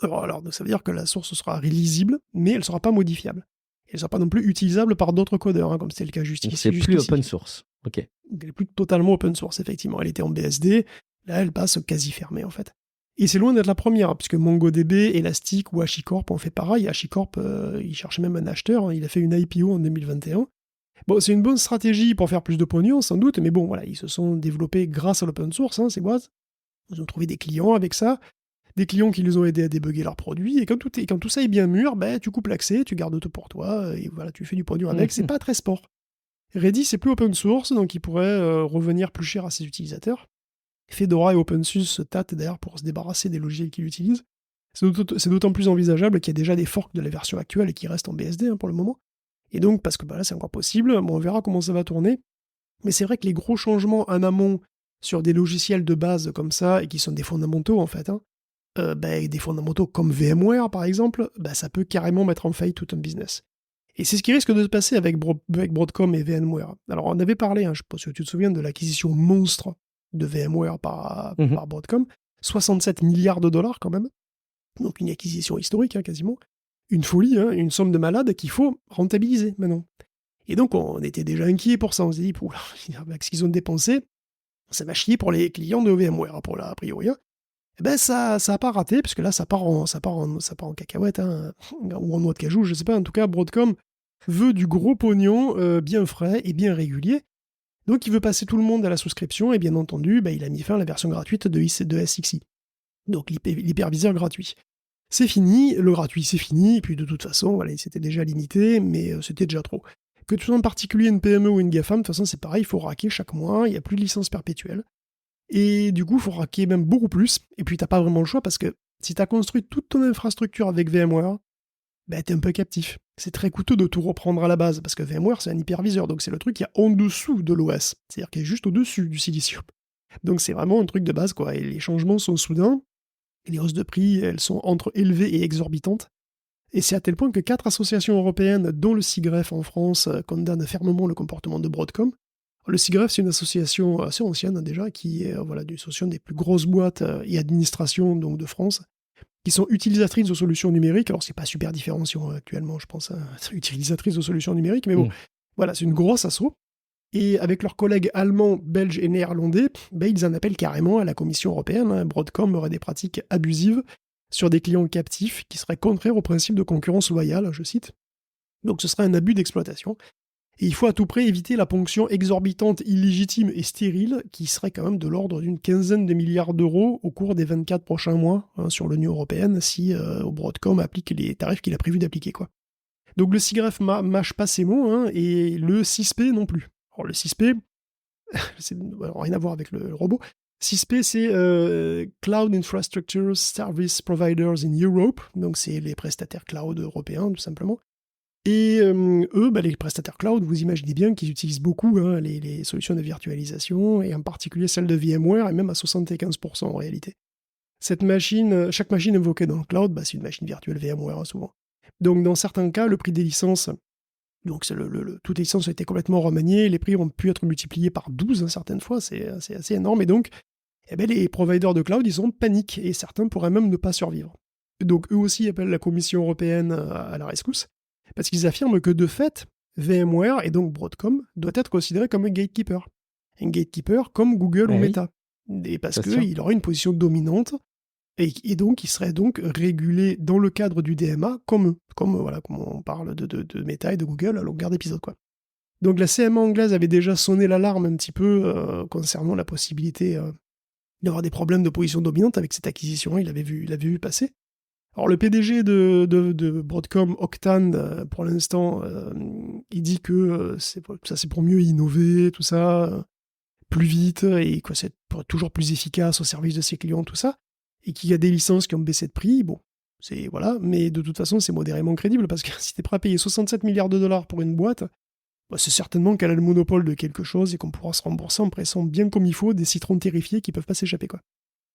[SPEAKER 2] Alors, ça veut dire que la source sera releasable, mais elle ne sera pas modifiable. Elle ne sera pas non plus utilisable par d'autres codeurs, hein, comme c'était le cas jusqu'ici.
[SPEAKER 1] C'est plus open source. Ok.
[SPEAKER 2] Elle est plus totalement open source, effectivement. Elle était en BSD. Là, elle passe quasi fermée, en fait. Et c'est loin d'être la première, puisque MongoDB, Elastic ou HashiCorp ont fait pareil. HashiCorp, il cherchait même un acheteur. Hein, il a fait une IPO en 2021. Bon, c'est une bonne stratégie pour faire plus de pognon, sans doute, mais bon, voilà, ils se sont développés grâce à l'open source, hein, ces boîtes. Ils ont trouvé des clients avec ça, des clients qui les ont aidés à débugger leurs produits, et quand tout ça est bien mûr, tu coupes l'accès, tu gardes tout pour toi, et voilà, tu fais du pognon avec, c'est pas très sport. Redis, c'est plus open source, donc il pourrait revenir plus cher à ses utilisateurs. Fedora et OpenSUSE se tâtent d'ailleurs pour se débarrasser des logiciels qu'ils utilisent. C'est d'autant plus envisageable qu'il y a déjà des forks de la version actuelle et qui restent en BSD, hein, pour le moment. Et donc, parce que là, c'est encore possible, bon, on verra comment ça va tourner. Mais c'est vrai que les gros changements en amont sur des logiciels de base comme ça, et qui sont des fondamentaux en fait, hein, des fondamentaux comme VMware par exemple, ça peut carrément mettre en faillite tout un business. Et c'est ce qui risque de se passer avec Broadcom et VMware. Alors on avait parlé, hein, je ne sais pas si tu te souviens, de l'acquisition monstre de VMware par Broadcom, 67 milliards de dollars quand même, donc une acquisition historique, hein, quasiment, une folie, hein, une somme de malade qu'il faut rentabiliser maintenant. Et donc on était déjà inquiet pour ça, on s'est dit, avec ce qu'ils ont dépensé, ça va chier pour les clients de VMware, pour là, a priori. Ça a pas raté, puisque là, ça part en cacahuète, hein, ou en noix de cajou, je sais pas. En tout cas, Broadcom veut du gros pognon, bien frais et bien régulier. Donc, il veut passer tout le monde à la souscription, et bien entendu, il a mis fin à la version gratuite de SXI. Donc, l'hyperviseur gratuit. C'est fini, le gratuit, c'est fini, et puis de toute façon, voilà, c'était déjà limité, mais c'était déjà trop. Que tu sois en particulier une PME ou une GAFAM, de toute façon, c'est pareil, il faut raquer chaque mois, il n'y a plus de licence perpétuelle. Et du coup, il faut raquer même beaucoup plus. Et puis, t'as pas vraiment le choix parce que si t'as construit toute ton infrastructure avec VMware, t'es un peu captif. C'est très coûteux de tout reprendre à la base parce que VMware, c'est un hyperviseur. Donc, c'est le truc qui est en dessous de l'OS. C'est-à-dire qu'il est juste au-dessus du silicium. Donc, c'est vraiment un truc de base, quoi. Et les changements sont soudains. Et les hausses de prix, elles sont entre élevées et exorbitantes. Et c'est à tel point que 4 associations européennes, dont le SIGREF en France, condamnent fermement le comportement de Broadcom. Le SIGREF, c'est une association assez ancienne déjà, qui est une association des plus grosses boîtes et administrations donc, de France, qui sont utilisatrices de solutions numériques. Alors, c'est pas super différenciant actuellement, je pense, hein, utilisatrices de solutions numériques, mais bon, voilà, c'est une grosse asso. Et avec leurs collègues allemands, belges et néerlandais, ils en appellent carrément à la Commission européenne. Hein. Broadcom aurait des pratiques abusives sur des clients captifs qui seraient contraires au principe de concurrence loyale, je cite. Donc, ce serait un abus d'exploitation. Et il faut à tout prix éviter la ponction exorbitante, illégitime et stérile, qui serait quand même de l'ordre d'une quinzaine de milliards d'euros au cours des 24 prochains mois sur l'Union européenne, si Broadcom applique les tarifs qu'il a prévu d'appliquer, quoi. Donc le SIGREF mâche pas ses mots, hein, et le 6P non plus. Alors le 6P, rien à voir avec le robot. 6P, c'est Cloud Infrastructure Service Providers in Europe, donc c'est les prestataires cloud européens, tout simplement. Et eux, les prestataires cloud, vous imaginez bien qu'ils utilisent beaucoup les solutions de virtualisation, et en particulier celles de VMware, et même à 75% en réalité. Chaque machine invoquée dans le cloud, c'est une machine virtuelle VMware, souvent. Donc dans certains cas, le prix des licences, donc toutes les licences ont été complètement remaniées, les prix ont pu être multipliés par 12 certaines fois, c'est assez énorme, et donc les providers de cloud, ils sont en panique, et certains pourraient même ne pas survivre. Donc eux aussi appellent la Commission européenne à la rescousse, parce qu'ils affirment que de fait, VMware, et donc Broadcom, doit être considéré comme un gatekeeper. Un gatekeeper comme Google ou Meta. Et parce qu'il aurait une position dominante, et donc il serait donc régulé dans le cadre du DMA comme eux. Comme on parle de Meta et de Google à longueur d'épisode, quoi. Donc la CMA anglaise avait déjà sonné l'alarme un petit peu concernant la possibilité d'avoir des problèmes de position dominante avec cette acquisition, il l'avait vu passer. Alors le PDG de Broadcom, Octane, pour l'instant, il dit que c'est pour mieux innover, tout ça. plus vite et que c'est toujours plus efficace au service de ses clients, tout ça, et qu'il y a des licences qui ont baissé de prix, bon, c'est voilà, mais de toute façon, c'est modérément crédible parce que si t'es prêt à payer 67 milliards de dollars pour une boîte, bah, c'est certainement qu'elle a le monopole de quelque chose et qu'on pourra se rembourser en pressant bien comme il faut des citrons terrifiés qui peuvent pas s'échapper, quoi.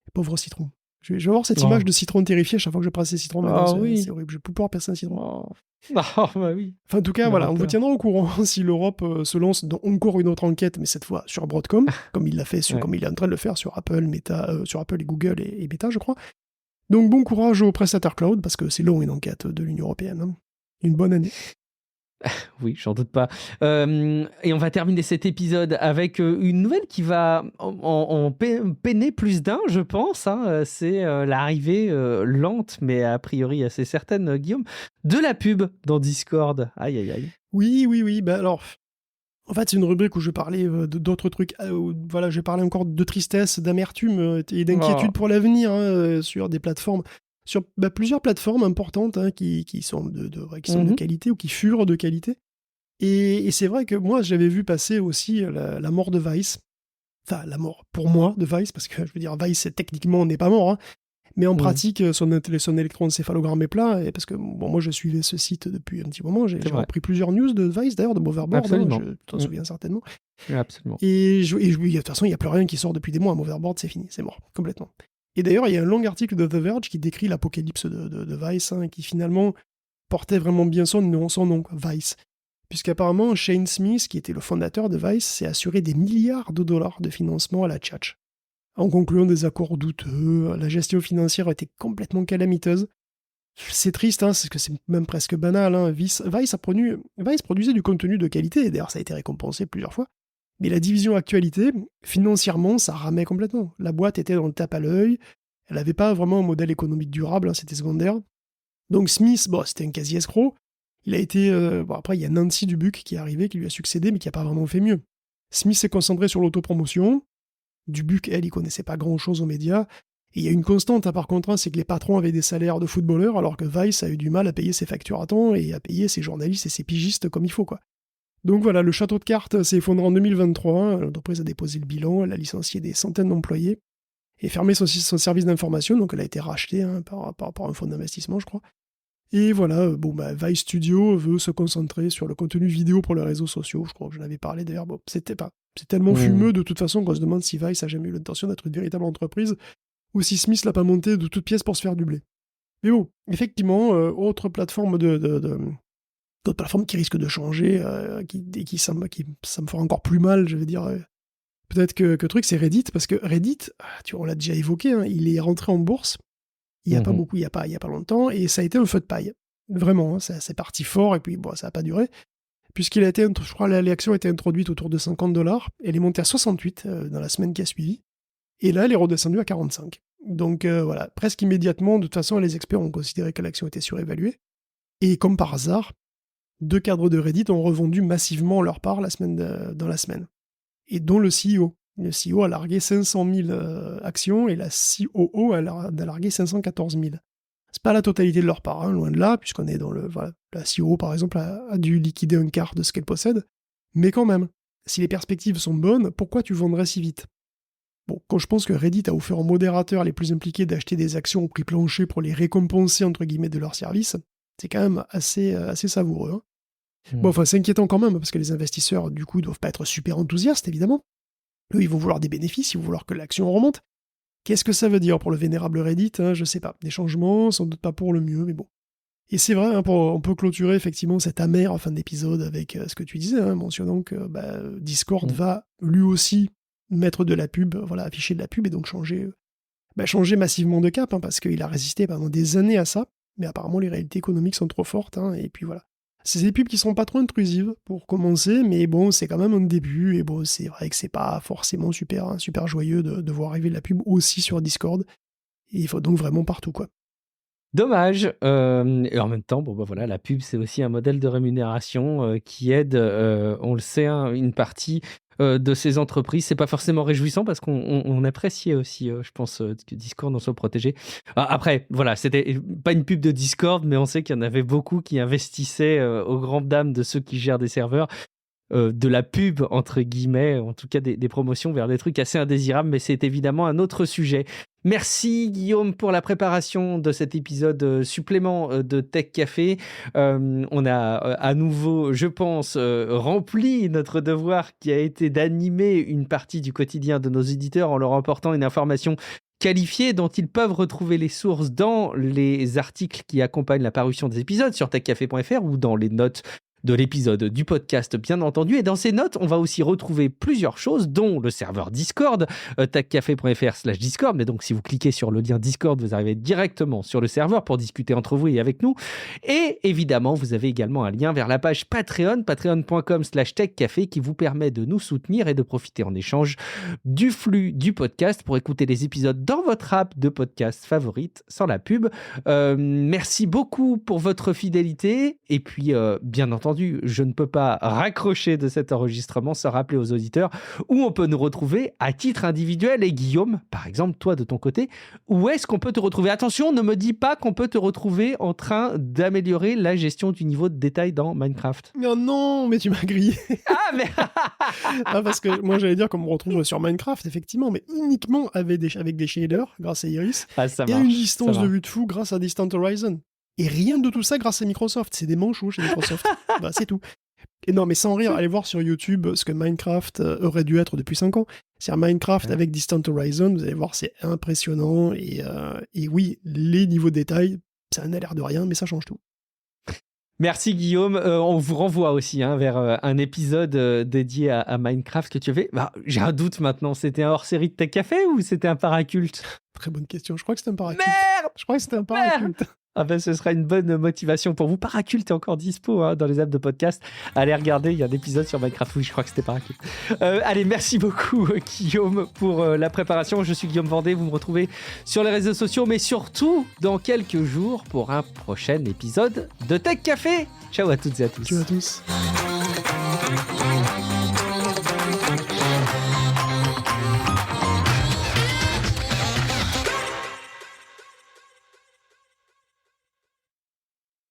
[SPEAKER 2] Les pauvres citrons. Je vais avoir cette image de citron terrifié chaque fois que je presse ces citrons. Maintenant, c'est horrible. Je vais plus pouvoir percer un citron.
[SPEAKER 1] Bah oui.
[SPEAKER 2] Enfin, en tout cas, voilà, on vous tiendra au courant si l'Europe se lance dans encore une autre enquête, mais cette fois sur Broadcom, comme il l'a fait, comme il est en train de le faire sur Apple, sur Apple et Google et Meta, je crois. Donc bon courage aux prestataires cloud, parce que c'est long une enquête de l'Union européenne. Hein. Une bonne année.
[SPEAKER 1] Oui, j'en doute pas. Et on va terminer cet épisode avec une nouvelle qui va en peiner plus d'un, je pense. Hein. C'est l'arrivée lente, mais a priori assez certaine, Guillaume, de la pub dans Discord. Aïe, aïe, aïe.
[SPEAKER 2] Oui. Ben alors, en fait, c'est une rubrique où je parlais d'autres trucs. Voilà, je parlais encore de tristesse, d'amertume et d'inquiétude pour l'avenir sur des plateformes. Sur plusieurs plateformes importantes qui sont de qualité ou qui furent de qualité. Et c'est vrai que moi, j'avais vu passer aussi la mort de Vice. Enfin, la mort pour moi de Vice, parce que je veux dire, Vice, techniquement, on n'est pas mort. Hein, mais en pratique, son électroencéphalogramme est plat. Et parce que moi, je suivais ce site depuis un petit moment. J'ai repris plusieurs news de Vice, d'ailleurs, de Motherboard.
[SPEAKER 1] Absolument.
[SPEAKER 2] Je t'en souviens certainement.
[SPEAKER 1] Absolument.
[SPEAKER 2] Et de toute façon, il n'y a plus rien qui sort depuis des mois. Motherboard, c'est fini, c'est mort, complètement. Et d'ailleurs, il y a un long article de The Verge qui décrit l'apocalypse de Vice, et qui finalement portait vraiment bien son nom, quoi, Vice. Puisqu'apparemment, Shane Smith, qui était le fondateur de Vice, s'est assuré des milliards de dollars de financement à la tchatch. En concluant des accords douteux, la gestion financière était complètement calamiteuse. C'est triste, parce que c'est même presque banal. Vice produisait du contenu de qualité, et d'ailleurs ça a été récompensé plusieurs fois. Mais la division actualité, financièrement, ça ramait complètement. La boîte était dans le tape à l'œil, elle n'avait pas vraiment un modèle économique durable, c'était secondaire. Donc Smith, c'était un quasi-escroc. Il a été... après, il y a Nancy Dubuc qui est arrivée, qui lui a succédé, mais qui n'a pas vraiment fait mieux. Smith s'est concentré sur l'autopromotion. Dubuc, elle, il connaissait pas grand-chose aux médias. Et il y a une constante, par contre, c'est que les patrons avaient des salaires de footballeurs, alors que Vice a eu du mal à payer ses factures à temps et à payer ses journalistes et ses pigistes comme il faut, quoi. Donc voilà, le château de cartes s'est effondré en 2023, l'entreprise a déposé le bilan, elle a licencié des centaines d'employés et fermé son service d'information, donc elle a été rachetée par un fonds d'investissement, je crois. Et voilà, Vice Studio veut se concentrer sur le contenu vidéo pour les réseaux sociaux, je crois que j'en avais parlé d'ailleurs, c'est tellement fumeux de toute façon qu'on se demande si Vice a jamais eu l'intention d'être une véritable entreprise, ou si Smith l'a pas monté de toutes pièces pour se faire du blé. Mais bon, effectivement, autre plateforme d'autres plateformes qui risquent de changer, ça me fera encore plus mal, je vais dire. Peut-être que le truc, c'est Reddit, parce que Reddit, on l'a déjà évoqué, il est rentré en bourse il n'y a pas beaucoup, il y a pas longtemps, et ça a été un feu de paille. Vraiment, c'est parti fort, et puis ça n'a pas duré. Puisqu'il a été, je crois, l'action a été introduite autour de $50, elle est montée à 68 dans la semaine qui a suivi, et là, elle est redescendue à 45. Donc voilà, presque immédiatement, de toute façon, les experts ont considéré que l'action était surévaluée, et comme par hasard, 2 cadres de Reddit ont revendu massivement leur part dans la semaine. Et dont le CEO. Le CEO a largué 500 000 actions et la COO a largué 514 000. C'est pas la totalité de leur part, loin de là, puisqu'on est dans le... Voilà, la COO, par exemple, a dû liquider un quart de ce qu'elle possède. Mais quand même, si les perspectives sont bonnes, pourquoi tu vendrais si vite ? Bon, quand je pense que Reddit a offert aux modérateurs les plus impliqués d'acheter des actions au prix plancher pour les récompenser, entre guillemets, de leur service, c'est quand même assez savoureux. C'est inquiétant quand même, parce que les investisseurs, du coup, doivent pas être super enthousiastes, évidemment. Eux, ils vont vouloir des bénéfices, ils vont vouloir que l'action remonte. Qu'est-ce que ça veut dire pour le vénérable Reddit ? Je sais pas. Des changements, sans doute pas pour le mieux, mais bon. Et c'est vrai, on peut clôturer effectivement cette amère fin d'épisode avec ce que tu disais, mentionnant que Discord va lui aussi mettre de la pub, afficher de la pub et donc changer massivement de cap, parce qu'il a résisté pendant des années à ça, mais apparemment les réalités économiques sont trop fortes, et puis voilà. C'est des pubs qui sont pas trop intrusives pour commencer, mais bon, c'est quand même un début, et bon, c'est vrai que c'est pas forcément super joyeux de voir arriver de la pub aussi sur Discord, et il faut donc vraiment partout, quoi.
[SPEAKER 1] Dommage. Et en même temps, la pub, c'est aussi un modèle de rémunération qui aide, on le sait, une partie de ces entreprises. C'est pas forcément réjouissant parce qu'on appréciait aussi, je pense, que Discord en soit protégé. Après, voilà, c'était pas une pub de Discord, mais on sait qu'il y en avait beaucoup qui investissaient aux grandes dames de ceux qui gèrent des serveurs. de la pub, entre guillemets, en tout cas des promotions vers des trucs assez indésirables, mais c'est évidemment un autre sujet. Merci Guillaume pour la préparation de cet épisode supplément de Tech Café. On a à nouveau, je pense, rempli notre devoir qui a été d'animer une partie du quotidien de nos éditeurs en leur apportant une information qualifiés dont ils peuvent retrouver les sources dans les articles qui accompagnent la parution des épisodes sur techcafé.fr ou dans les notes de l'épisode du podcast, bien entendu. Et dans ces notes, on va aussi retrouver plusieurs choses, dont le serveur Discord, techcafé.fr/Discord. Mais donc, si vous cliquez sur le lien Discord, vous arrivez directement sur le serveur pour discuter entre vous et avec nous. Et évidemment, vous avez également un lien vers la page Patreon, patreon.com/techcafé, qui vous permet de nous soutenir et de profiter en échange du flux du podcast pour écouter les épisodes dans votre app de podcast favorite, sans la pub. Merci beaucoup pour votre fidélité. Et puis, bien entendu, je ne peux pas raccrocher de cet enregistrement sans rappeler aux auditeurs où on peut nous retrouver à titre individuel. Et Guillaume, par exemple, toi de ton côté, où est-ce qu'on peut te retrouver ? Attention, ne me dis pas qu'on peut te retrouver en train d'améliorer la gestion du niveau de détail dans Minecraft.
[SPEAKER 2] Oh non, mais tu m'as grillé.
[SPEAKER 1] Ah, mais...
[SPEAKER 2] parce que moi, j'allais dire qu'on me retrouve sur Minecraft, effectivement, mais uniquement avec des shaders, grâce à Iris,
[SPEAKER 1] ça
[SPEAKER 2] et
[SPEAKER 1] marche,
[SPEAKER 2] une distance de vue de fou grâce à Distant Horizon. Et rien de tout ça grâce à Microsoft. C'est des manchots chez Microsoft. C'est tout. Et non, mais sans rire, allez voir sur YouTube ce que Minecraft aurait dû être depuis 5 ans. C'est-à-dire Minecraft avec Distant Horizon, vous allez voir, c'est impressionnant. Et oui, les niveaux de détail, ça n'a l'air de rien, mais ça change tout.
[SPEAKER 1] Merci Guillaume. On vous renvoie aussi vers un épisode dédié à Minecraft que tu as fait. J'ai un doute maintenant, c'était un hors-série de Tech Café ou c'était un paraculte ?
[SPEAKER 2] Très bonne question, je crois que c'était un paraculte.
[SPEAKER 1] Merde !
[SPEAKER 2] Je crois que c'était un paraculte.
[SPEAKER 1] Ah ben, ce sera une bonne motivation pour vous. Paraculte est encore dispo dans les apps de podcast. Allez regarder, il y a un épisode sur Minecraft. Oui, je crois que c'était Paraculte. Allez, merci beaucoup Guillaume pour la préparation. Je suis Guillaume Vendée, vous me retrouvez sur les réseaux sociaux, mais surtout dans quelques jours pour un prochain épisode de Tech Café. Ciao à toutes et à tous.
[SPEAKER 2] Ciao à tous.